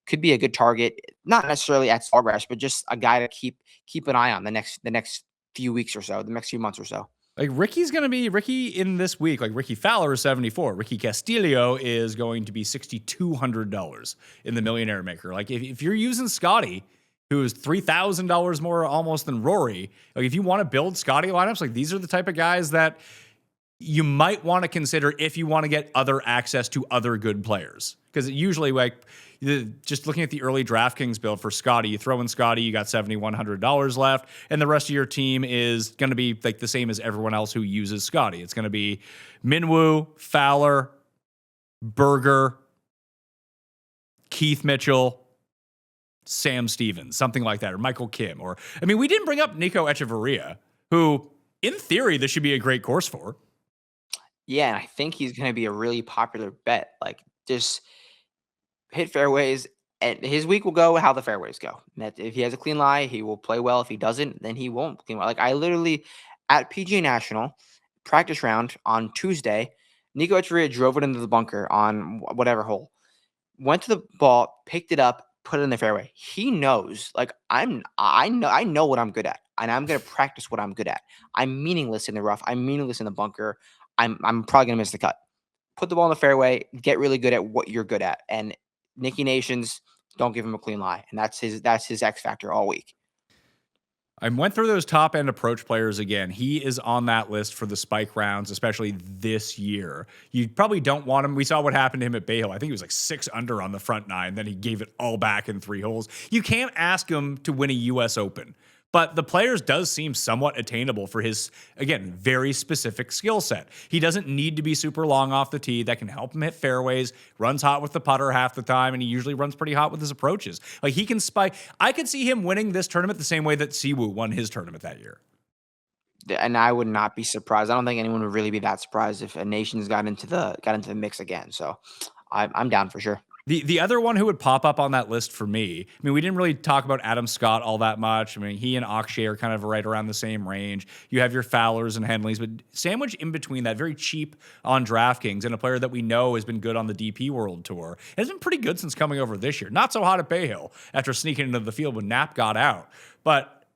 good target, not necessarily at Sawgrass, but just a guy to keep an eye on the next few weeks or so, the next few months or so. Rickie's going to be Rickie in this week. Rickie Fowler is 74. Rickie Castillo is going to be $6,200 in the Millionaire Maker. If you're using Scottie, who is $3,000 more almost than Rory, if you want to build Scottie lineups, these are the type of guys that you might want to consider if you want to get other access to other good players. Because usually, just looking at the early DraftKings build for Scottie, you throw in Scottie, you got $7,100 left, and the rest of your team is going to be the same as everyone else who uses Scottie. It's going to be Minwoo, Fowler, Berger, Keith Mitchell, Sam Stevens, something like that, or Michael Kim. We didn't bring up Nico Echeverria, who in theory, this should be a great course for. Yeah, and I think he's going to be a really popular bet. Like, just hit fairways, and his week will go how the fairways go. If he has a clean lie, he will play well. If he doesn't, then he won't clean well. Like, I literally, at PGA National practice round on Tuesday, Nico Echeverria drove it into the bunker on whatever hole, went to the ball, picked it up, put it in the fairway. He knows, like, I know what I'm good at, and I'm going to practice what I'm good at. I'm meaningless in the rough. I'm meaningless in the bunker. I'm probably going to miss the cut. Put the ball in the fairway, get really good at what you're good at. And Nicky Nations, don't give him a clean lie. And that's his X factor all week. I went through those top end approach players again. He is on that list for the spike rounds, especially this year. You probably don't want him. We saw what happened to him at Bay Hill. I think he was like 6 under on the front 9. Then he gave it all back in 3 holes. You can't ask him to win a U.S. Open. But the players does seem somewhat attainable for his, again, very specific skill set. He doesn't need to be super long off the tee. That can help him hit fairways, runs hot with the putter half the time, and he usually runs pretty hot with his approaches. Like, he can spike. I could see him winning this tournament the same way that Siwoo won his tournament that year. And I would not be surprised. I don't think anyone would really be that surprised if a Nations got into the mix again. So I'm down for sure. The other one who would pop up on that list for me, I mean, we didn't really talk about Adam Scott all that much. I mean, he and Akshay are kind of right around the same range. You have your Fowlers and Henleys, but sandwiched in between that, very cheap on DraftKings, and a player that we know has been good on the DP World Tour. Has been pretty good since coming over this year. Not so hot at Bay Hill after sneaking into the field when Knapp got out. But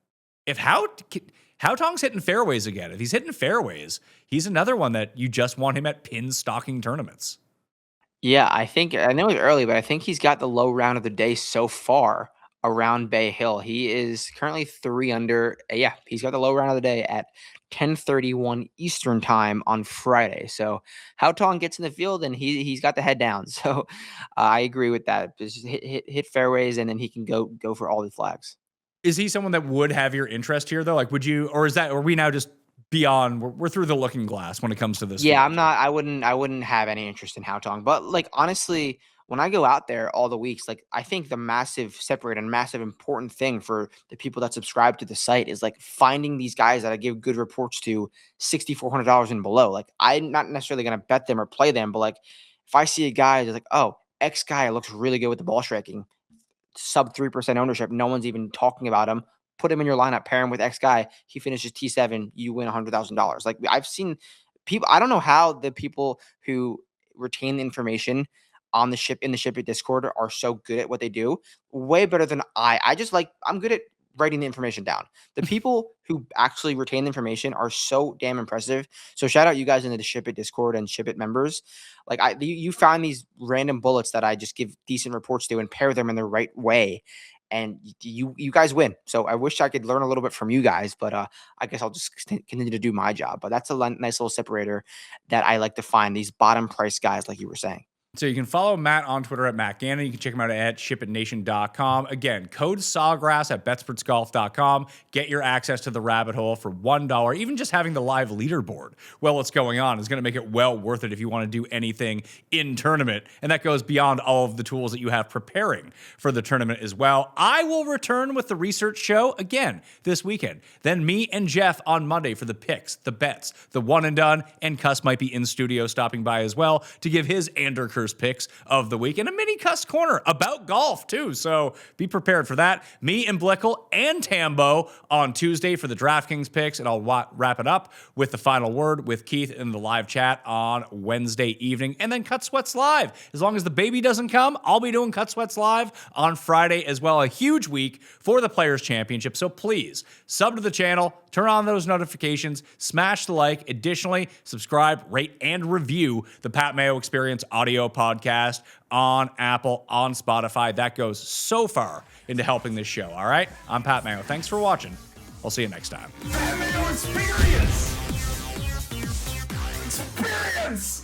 if Haotong's hitting fairways again, if he's hitting fairways, he's another one that you just want him at pin stalking tournaments. Yeah, I know it's early, but I think he's got the low round of the day so far around Bay Hill. He is currently 3 under. Yeah, he's got the low round of the day at 10:31 Eastern time on Friday. So Haotong gets in the field and he's got the head down. So I agree with that. Just hit fairways and then he can go for all the flags. Is he someone that would have your interest here though? Like, would you, or are we now just beyond, we're through the looking glass when it comes to this? Yeah, field? I wouldn't have any interest in Haotong, but like, honestly, when I go out there all the weeks, like, I think the massive separator and massive important thing for the people that subscribe to the site is like finding these guys that I give good reports to $6,400 and below. Like, I'm not necessarily going to bet them or play them, but like, if I see a guy that's like, oh, X guy looks really good with the ball striking, sub 3% ownership, no one's even talking about him. Put him in your lineup, pair him with X guy. He finishes T7, you win $100,000. Like, I've seen people. I don't know how the people who retain the information on the ship in the Ship It Discord are so good at what they do. Way better than I just like. I'm good at writing the information down. The people who actually retain the information are so damn impressive. So shout out you guys into the Ship It Discord and Ship It members. Like, you find these random bullets that I just give decent reports to and pair them in the right way. And you guys win. So I wish I could learn a little bit from you guys, but I guess I'll just continue to do my job. But that's a nice little separator that I like to find, these bottom price guys, like you were saying. So you can follow Matt on Twitter at Matt Gannon. You can check him out at shipitnation.com. Again, code Sawgrass at betspertsgolf.com. Get your access to the rabbit hole for $1. Even just having the live leaderboard while what's going on is going to make it well worth it if you want to do anything in tournament. And that goes beyond all of the tools that you have preparing for the tournament as well. I will return with the research show again this weekend. Then me and Jeff on Monday for the picks, the bets, the one and done, and Cuss might be in studio stopping by as well to give his Anderker picks of the week and a mini Cuss corner about golf too. So be prepared for that. Me and Blickle and Tambo on Tuesday for the DraftKings picks, and I'll wrap it up with the final word with Keith in the live chat on Wednesday evening, and then Cut Sweats Live. As long as the baby doesn't come, I'll be doing Cut Sweats Live on Friday as well. A huge week for the Players Championship. So please sub to the channel, turn on those notifications, smash the like. Additionally, subscribe, rate, and review the Pat Mayo Experience audio podcast on Apple, on Spotify. That goes so far into helping this show. All right, I'm Pat Mayo. Thanks for watching. I'll see you next time. Pat Mayo Experience! Experience!